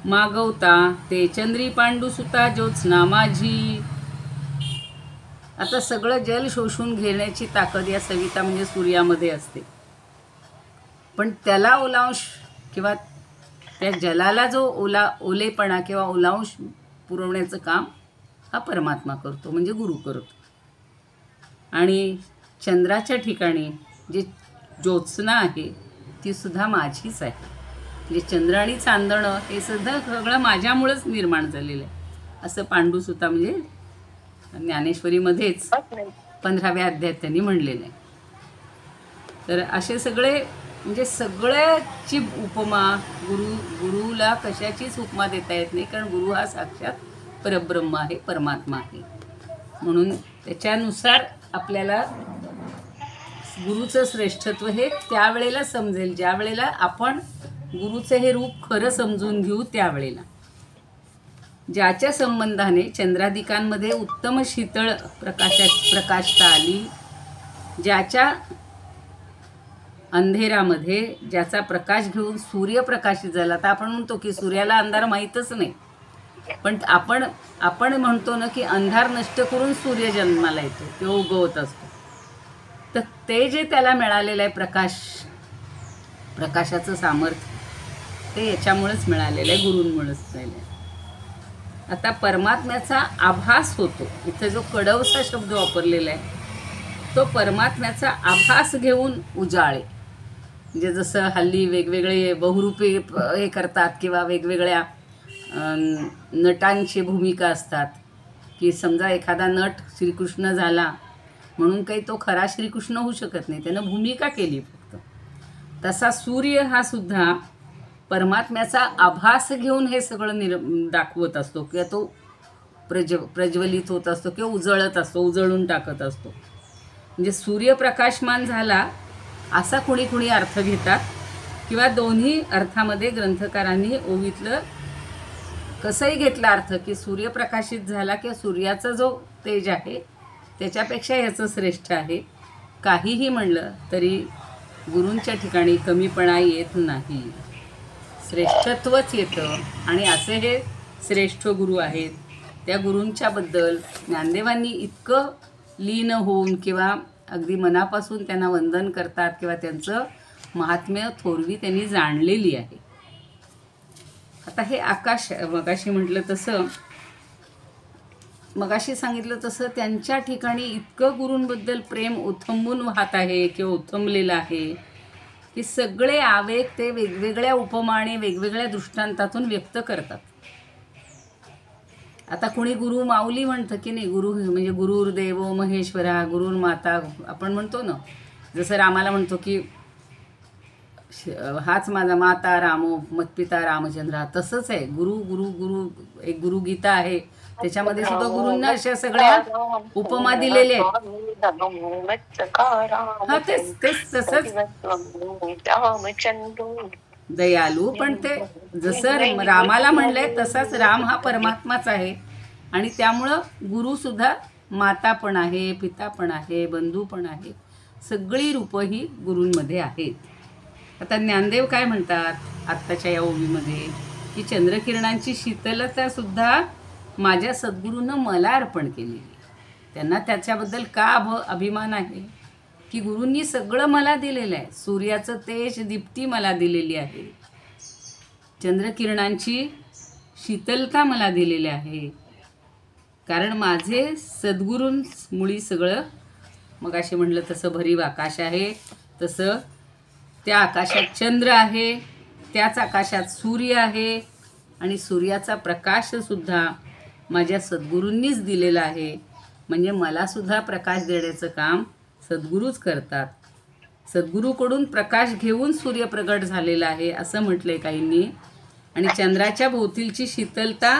मागवता, ते चंद्री पांडुसुता ज्योत्स्ना माझी. आता सगळं जल शोषून घेण्याची ताकद या सविता म्हणजे सूर्यामध्ये असते, पण त्याला ओलांश किंवा त्या जलाला जो ओलेपणा किंवा ओलांश पुरवण्याचं काम हा परमात्मा करतो, म्हणजे गुरु करतो. आणि चंद्राच्या ठिकाणी जे ज्योत्स्ना आहे ती सुद्धा माझीच आहे. म्हणजे चंद्र आणि चांदणं हे सुद्धा सगळं माझ्यामुळेच निर्माण झालेलं आहे, असं पांडुसुता म्हणजे ज्ञानेश्वरीमध्येच 15व्या अध्यायात त्यांनी म्हणलेलं आहे. तर असे सगळे म्हणजे सगळ्याची उपमा गुरुला कशाचीच उपमा देता येत नाही, कारण गुरु हा साक्षात परब्रह्म आहे, परमात्मा आहे. म्हणून त्याच्यानुसार आपल्याला गुरुचं श्रेष्ठत्व हे त्यावेळेला समजेल, ज्या वेळेला आपण गुरुचं हे रूप खरं समजून घेऊ. त्यावेळेला ज्याच्या संबंधाने चंद्रादिकांमध्ये उत्तम शीतळ प्रकाशता आली, ज्याच्या अंधेरामध्ये ज्याचा प्रकाश घेऊन सूर्य प्रकाशित झाला. तर आपण म्हणतो की सूर्याला अंधार माहीतच नाही, पण आपण म्हणतो ना की अंधार नष्ट करून सूर्य जन्माला येतो किंवा उगवत असतो. तर ते जे त्याला मिळालेलं आहे प्रकाशाचं सामर्थ्य, ते याच्यामुळेच मिळालेलं आहे, गुरूंमुळेच मिळालेलं आहे. आता परमात्म्याचा आभास होतो, इथे जो कडवसा शब्द वापरलेला आहे तो परमात्म्याचा आभास घेऊन उजाळे. म्हणजे जसं हल्ली वेगवेगळे बहुरूपी हे करतात किंवा वेगवेगळ्या नटांची भूमिका असतात, की समजा एखादा नट श्रीकृष्ण झाला म्हणून काही तो खरा श्रीकृष्ण होऊ शकत नाही, त्यानं भूमिका केली फक्त. तसा सूर्य हा सुद्धा परमात्म्याचा आभास घेऊन हे सगळं दाखवत असतो किंवा तो प्रज्वलित होत असतो किंवा उजळत असतो, उजळून टाकत असतो. म्हणजे सूर्य प्रकाशमान झाला असा कुणी अर्थ घेतात किंवा दोन्ही अर्थामध्ये ग्रंथकारांनी ओवीतलं कसंही घेतला अर्थ, की सूर्य प्रकाशित झाला किंवा सूर्याचा जो तेज आहे त्याच्यापेक्षा याचं श्रेष्ठ आहे. काहीही म्हणलं तरी गुरूंच्या ठिकाणी कमीपणा येत नाही, श्रेष्ठत्वच येतं. आणि असे हे श्रेष्ठ गुरु आहेत, त्या गुरूंच्याबद्दल ज्ञानदेवांनी इतकं लीन होऊन किंवा अगदी मनापासून त्यांना वंदन करतात किंवा त्यांचं महात्म्य थोरवी त्यांनी जाणलेली आहे. आता हे आकाश मगाशी सांगितलं तसं त्यांच्या ठिकाणी इतकं गुरूंबद्दल प्रेम ओथंबून वाहत आहे किंवा ओथंबलेलं आहे की सगळे आवेग ते वेगवेगळ्या उपमाने वेगवेगळ्या दृष्टांतातून व्यक्त करतात. आता कुणी गुरु माऊली म्हणतं की नाही, गुरु म्हणजे गुरुर्देव महेश्वरा, गुरुर्माता आपण म्हणतो ना, जसं रामाला म्हणतो की हाच माझा माता रामो मतपिता रामचंद्र, तसंच आहे गुरु. गुरु गुरु एक गुरुगीता आहे, त्याच्यामध्ये सुद्धा गुरूंना अशा सगळ्या उपमा दिलेल्या आहेत. हा तेच तसंच दयालू, पण ते जसं रामाला म्हणलंय तसाच राम हा परमात्माच आहे. आणि त्यामुळं गुरुसुद्धा माता पण आहे, पिता पण आहे, बंधू पण आहे, सगळी रूपं ही गुरूंमध्ये आहेत. आता ज्ञानदेव काय म्हणतात आत्ताच्या या ओवीमध्ये, की चंद्रकिरणांची शीतलतासुद्धा माझ्या सद्गुरूनं मला अर्पण केलेली. त्यांना त्याच्याबद्दल का अभिमान आहे की गुरूंनी सगळं मला दिलेलं आहे. सूर्याचं तेज दीप्ती मला दिलेली आहे, चंद्रकिरणांची शीतलता मला दिलेली आहे, कारण माझे सद्गुरूंमुळी सगळं. मग असे म्हटलं तसं भरीव आकाश आहे, तसं त्या आकाशात चंद्र आहे, त्याच आकाशात सूर्य आहे, आणि सूर्याचा प्रकाशसुद्धा माझ्या सद्गुरूंनीच दिलेला आहे. म्हणजे मलासुद्धा प्रकाश देण्याचं काम सद्गुरूच करतात. सद्गुरूकडून प्रकाश घेऊन सूर्य प्रगट झालेला आहे असं म्हटलंय काहींनी. आणि चंद्राच्या भोवतीची शीतलता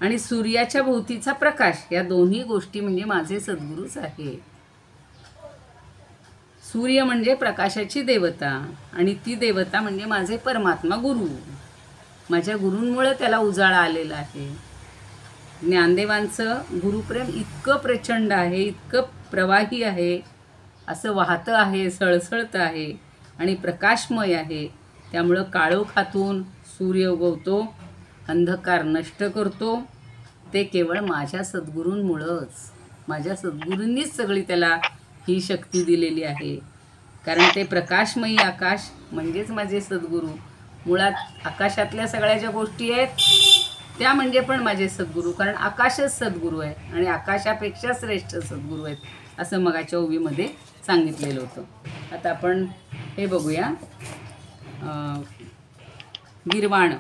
आणि सूर्याच्या भोवतीचा प्रकाश या दोन्ही गोष्टी म्हणजे माझे सद्गुरूच आहे. सूर्य म्हणजे प्रकाशाची देवता आणि ती देवता म्हणजे माझे परमात्मा गुरु. माझ्या गुरूंमुळे त्याला उजाळा आलेला आहे. ज्ञानदेवांचं गुरुप्रेम इतकं प्रचंड आहे, इतकं प्रवाही आहे, असं वाहतं आहे, सळसळतं आहे आणि प्रकाशमय आहे. त्यामुळं काळोखातून सूर्य उगवतो, अंधकार नष्ट करतो. ते केवळ माझ्या सद्गुरूंमुळंच, माझ्या सद्गुरूंनीच सगळी त्याला ही शक्ती दिलेली आहे. कारण ते प्रकाशमयी आकाश म्हणजेच माझे सद्गुरू. मुळात आकाशातल्या सगळ्या ज्या गोष्टी आहेत त्या म्हणजे पण माझे सद्गुरू, कारण आकाशच सद्गुरू आहे आणि आकाशापेक्षा श्रेष्ठ सद्गुरू आहेत असं मगाच्या ओवीमध्ये सांगितलेलं होतं. आता आपण हे बघूया गिरवाण.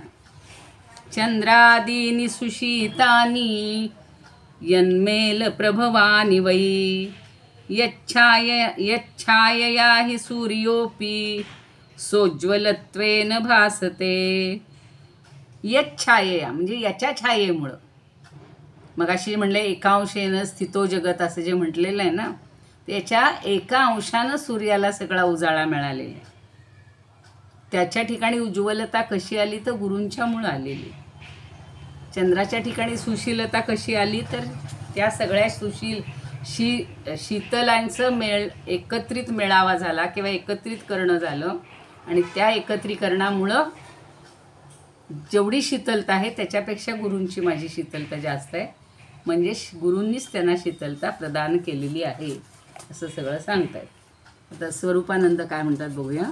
चंद्रादीनि सुशीतानि यन्मेल प्रभवानि वै यच्छायया हि सूर्योऽपि सोज्ज्वलत्वेन भासते. यच्छायया म्हणजे याच्या छायेमुळं. मग अशी म्हणले एकांशेनं स्थितो जगत असं जे म्हटलेलं आहे ना, त्याच्या एका अंशानं सूर्याला सगळा उजाळा मिळालेला आहे. त्याच्या ठिकाणी उज्ज्वलता कशी आली तर गुरूंच्यामुळं आलेली. चंद्राच्या ठिकाणी सुशीलता कशी आली तर त्या सगळ्या शीतलांचं एकत्रित मेळावा झाला किंवा एकत्रित करणं झालं आणि त्या एकत्रीकरणामुळं जेवढी शीतलता आहे त्याच्यापेक्षा गुरूंची माझी शीतलता जास्त आहे, म्हणजे गुरूंनीच त्यांना शीतलता प्रदान केलेली आहे असं सगळं सांगतायत. आता स्वरूपानंद काय म्हणतात बघूया.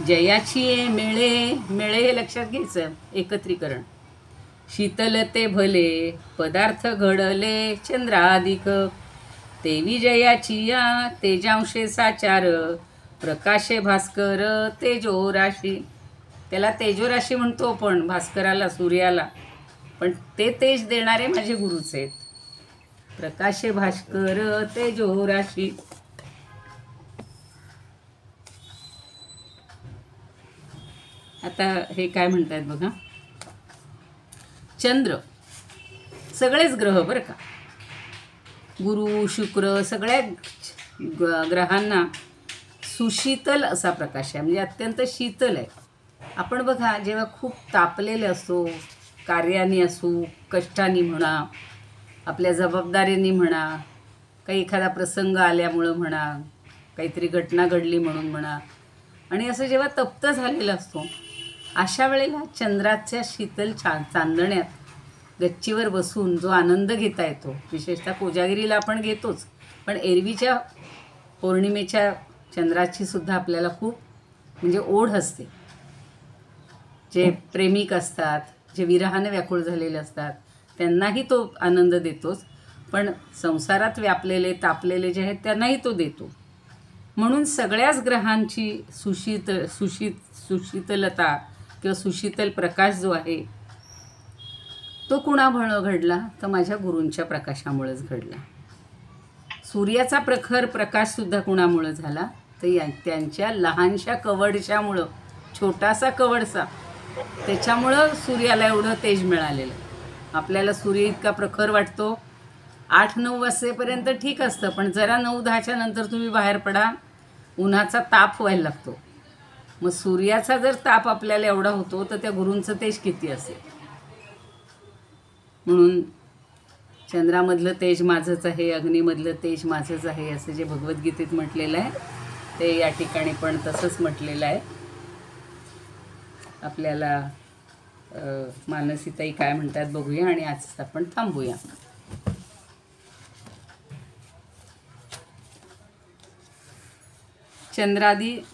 जयाची मेळे, मेळे हे लक्षात घ्यायचं, एकत्रीकरण. शीतलते भले पदार्थ घडले चंद्राधिक, तेवी जयाची या तेजांशे साचार, प्रकाशे भास्कर तेजो राशी. त्याला तेजोराशी म्हणतो आपण भास्कराला, सूर्याला, पण ते तेज देणारे माझे गुरुच आहेत. प्रकाशे भास्कर तेजो राशी. आता हे काय म्हणतात बघा. चंद्र, सगळेच ग्रह बरं का, गुरु शुक्र सगळ्या ग्रहांना सुशीतल असा प्रकाश आहे, म्हणजे अत्यंत शीतल आहे. आपण बघा जेव्हा खूप तापलेले असतो, कार्याने असू, कष्टाने म्हणा, आपल्या जबाबदारीने म्हणा, काही एखादा प्रसंग आल्यामुळं म्हणा, काहीतरी घटना घडली म्हणून म्हणा, आणि असं जेव्हा तप्त झालेलं असतो, अशा वेळेला चंद्राच्या शीतल चांदण्यात गच्चीवर बसून जो आनंद घेता येतो, विशेषतः कोजागिरीला आपण घेतोच, पण एरवीच्या पौर्णिमेच्या चंद्राची सुद्धा आपल्याला खूप म्हणजे ओढ असते. जे प्रेमिक असतात, जे विरहाने व्याकुळ झालेले असतात, त्यांनाही तो आनंद देतोच, पण संसारात व्यापलेले तापलेले जे आहेत त्यांनाही तो देतो. म्हणून सगळ्याच ग्रहांची सुशीतलता किंवा सुशीतल प्रकाश जो आहे तो कुणामुळं घडला, तर माझ्या गुरूंच्या प्रकाशामुळेच घडला. सूर्याचा प्रखर प्रकाशसुद्धा कुणामुळं झाला, तर त्यांच्या लहानशा कवडशामुळं, छोटासा कवडसा, त्याच्यामुळं सूर्याला एवढं तेज मिळालेलं. आपल्याला सूर्य इतका प्रखर वाटतो, 8-9 वाजेपर्यंत ठीक असतं, पण जरा 9-10च्या नंतर तुम्ही बाहेर पडा, उन्हाचा ताप व्हायला लागतो. मग सूर्याचा जर ताप आपल्याला एवढा होतो, तर त्या गुरूंचं तेज किती असेल. म्हणून चंद्रामधलं तेज माझंच आहे, अग्नीमधलं तेज माझंच आहे, असं जे भगवद्गीतेत म्हटलेलं आहे ते या ठिकाणी पण तसंच म्हटलेलं आहे. आपल्याला मानसीताई काय म्हणतात बघूया आणि आज आपण थांबूया.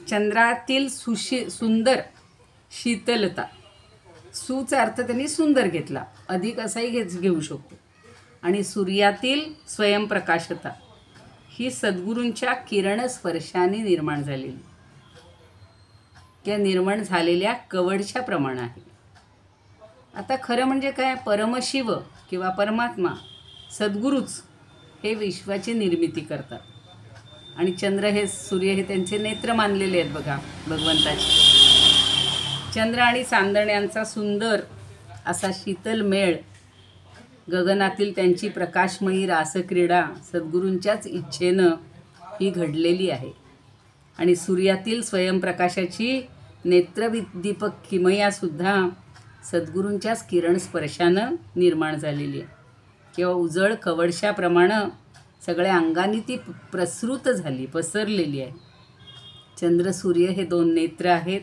चंद्रातील सुंदर शीतलता, सूचा अर्थ त्यांनी सुंदर घेतला, अधिक असाही घेऊ शकतो. आणि सूर्यातील स्वयंप्रकाशता ही सद्गुरूंच्या किरण स्पर्शाने निर्माण झालेली किंवा निर्माण झालेल्या कवडच्या प्रमाण आहे. आता खरं म्हणजे काय, परमशिव किंवा परमात्मा सद्गुरूच हे विश्वाची निर्मिती करतात, आणि चंद्र हे सूर्य हे त्यांचे नेत्र मानलेले आहेत बघा भगवंताचे. चंद्र आणि चांदण्यांचा सुंदर असा शीतल मेळ, गगनातील त्यांची प्रकाशमयी रासक्रीडा सद्गुरूंच्याच इच्छेनं ही घडलेली आहे. आणि सूर्यातील स्वयंप्रकाशाची नेत्रदीपक किमयासुद्धा सद्गुरूंच्याच किरण स्पर्शानं निर्माण झालेली आहे, किंवा उजळ कवडशाप्रमाणे सगळ्या अंगाने ती प्रसृत झाली, पसरलेली आहे. चंद्र सूर्य हे 2 नेत्र आहेत,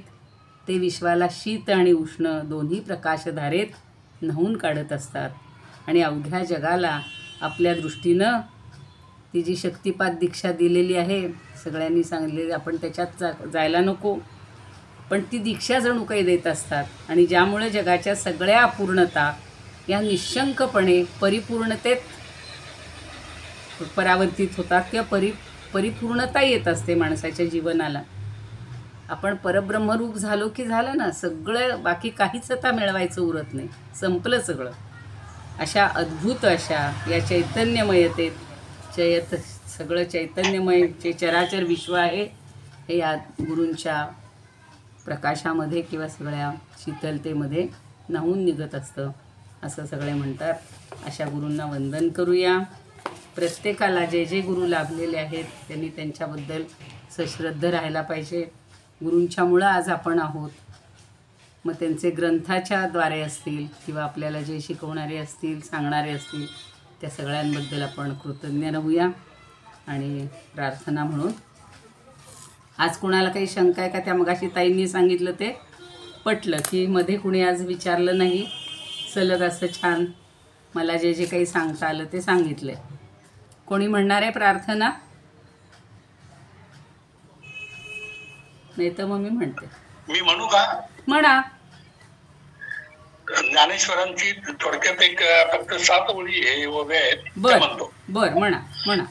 ते विश्वाला शीत आणि उष्ण दोन्ही प्रकाशधारेत न्हाऊन काढत असतात, आणि अवघ्या जगाला आपल्या दृष्टीनं ती जी शक्तिपात दीक्षा दिलेली आहे, सगळ्यांनी सांगितलेली, आपण त्याच्यात जायला नको, पण ती दीक्षा जणू काही देत असतात, आणि ज्यामुळे जगाच्या सगळ्या अपूर्णता या निःशंकपणे परिपूर्णतेत परावर्तित होतात, किंवा परिपूर्णता येत असते माणसाच्या जीवनाला. आपण परब्रह्मरूप झालो की झालं ना, सगळं बाकी काहीच आता मिळवायचं उरत नाही, संपलं सगळं. अशा अद्भुत अशा या चैतन्यमयतेत सगळं चैतन्यमय जे चराचर विश्व आहे हे या गुरूंच्या प्रकाशामध्ये किंवा सगळ्या शीतलतेमध्ये न्हाऊन निघत असतं असं सगळे म्हणतात. अशा गुरूंना वंदन करूया. प्रत्येकाला जे जे गुरु लाभलेले आहेत त्यांनी त्यांच्याबद्दल सश्रद्ध राहायला पाहिजे. गुरूंच्यामुळं आज आपण आहोत. मग त्यांचे ग्रंथाच्या द्वारे असतील किंवा आपल्याला जे शिकवणारे असतील, सांगणारे असतील, त्या सगळ्यांबद्दल आपण कृतज्ञ राहूया. आणि प्रार्थना म्हणून आज कुणाला काही शंका आहे का? त्या मगाशी ताईंनी सांगितलं ते पटलं की मध्ये कुणी आज विचारलं नाही, सलग असं छान मला जे जे काही सांगता आलं ते सांगितलं. कोणी म्हणणार आहे प्रार्थना? नाही तर मग मी म्हणते. मी म्हणू का? म्हणा. ज्ञानेश्वरांची थोडक्यात एक फक्त 7 ओळी हे ओव्या आहेत, ते म्हणतो. बर म्हणा म्हणा.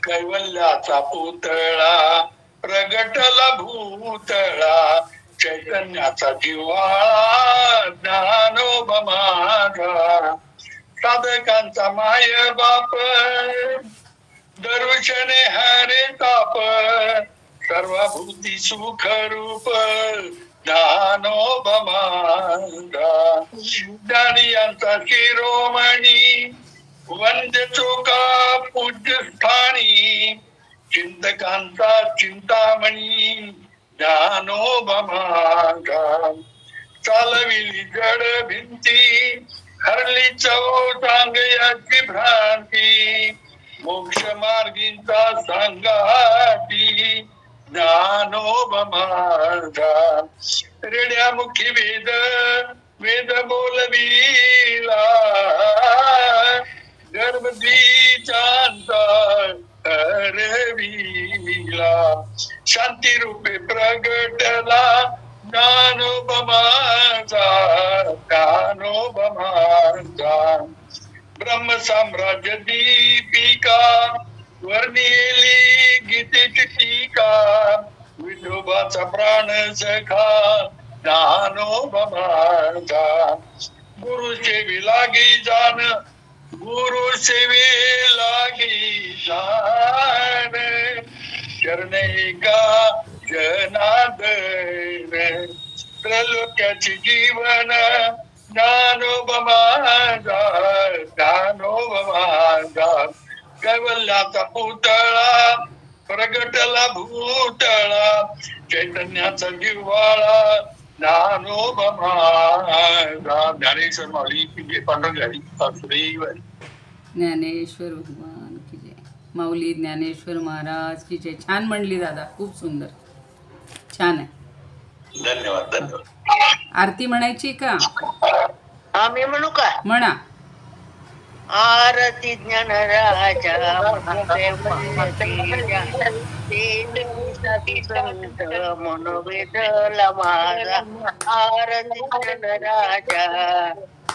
कैवल्याचा पुतळा प्रगटला भूतळा, चैतन्याचा जिव्हाळा ज्ञानोबा माझा, साधकांचा माय बाप दर्शने हरे ताप, सर्वभूती सुख रूप ज्ञानोबा माझा, ज्ञानियांचा शिरोमणी वंद्य चोका पूज्य स्थानी, चिंतकांचा चिंतामणी ज्ञानोबा माझा, चालविली जड भिंती हरली चौदांगयाची भ्रांती, मोक्ष मार्गींचा संगाती ज्ञानोबा माझा, रेड्यामुखी वेद वेद बोलविला, गर्भद्वीचांचा हरविला, शांती रूपे प्रगटला ज्ञानोबा माझा, ज्ञानोबा माझा, ब्रह्म साम्राज्य दीपिका वर्णिली गीतेची टीका, विठोबाचा प्राण सखा ज्ञानोबा माझा, गुरु सेवे लागी जाण गुरु सेवे लागी जाण, चरणे का जनार्दन, त्रैलोक्याचे जीवन ज्ञानोबा माझा, ज्ञानोबा माझा, कैवल्याचा पुतळा प्रगटला भूतळा, चैतन्याचा जिव्हाळा ज्ञानोबा माझा. ज्ञानेश्वर माऊली की जय. पांडुरंगारी वासुदेवारी. ज्ञानेश्वर भगवान की जय. माऊली ज्ञानेश्वर महाराज की जय. छान म्हणली दादा, खूप सुंदर, छान आहे. धन्यवाद धन्यवाद. आरती म्हणायची का? मी म्हणू का? म्हणा. आरती ज्ञान राजा संत मनोवेदला माझा, आरती ज्ञान राजा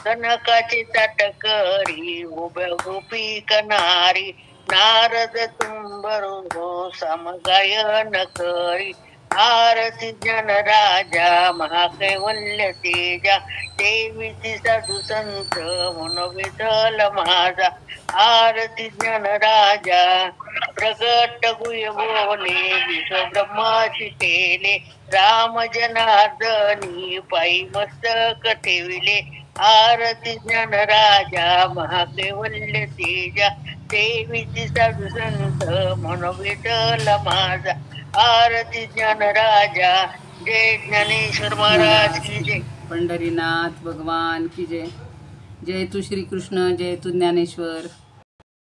कनकाची ताटकरी उभ्या गोपी कनारी, नारद तुंबरो समगायन करी, आरती ज्ञान राजा महाकैवल्य तेजा, देवीची साधू संत मनोवेदल माझा, आरती ज्ञान राजा प्रगट गुह्य बोले विश्व ब्रह्माची केले, राम जनार्दनी पायी मस्तक ठेविले, आरती ज्ञान राजा महाकैवल्य तेजा, देवीची साधू संत मनोवेदल माझा, आरती ज्ञान राजा. जय ज्ञानेश्वर महाराज की जय. पंढरीनाथ भगवान की जय. जय तू श्रीकृष्ण, जय तू ज्ञानेश्वर.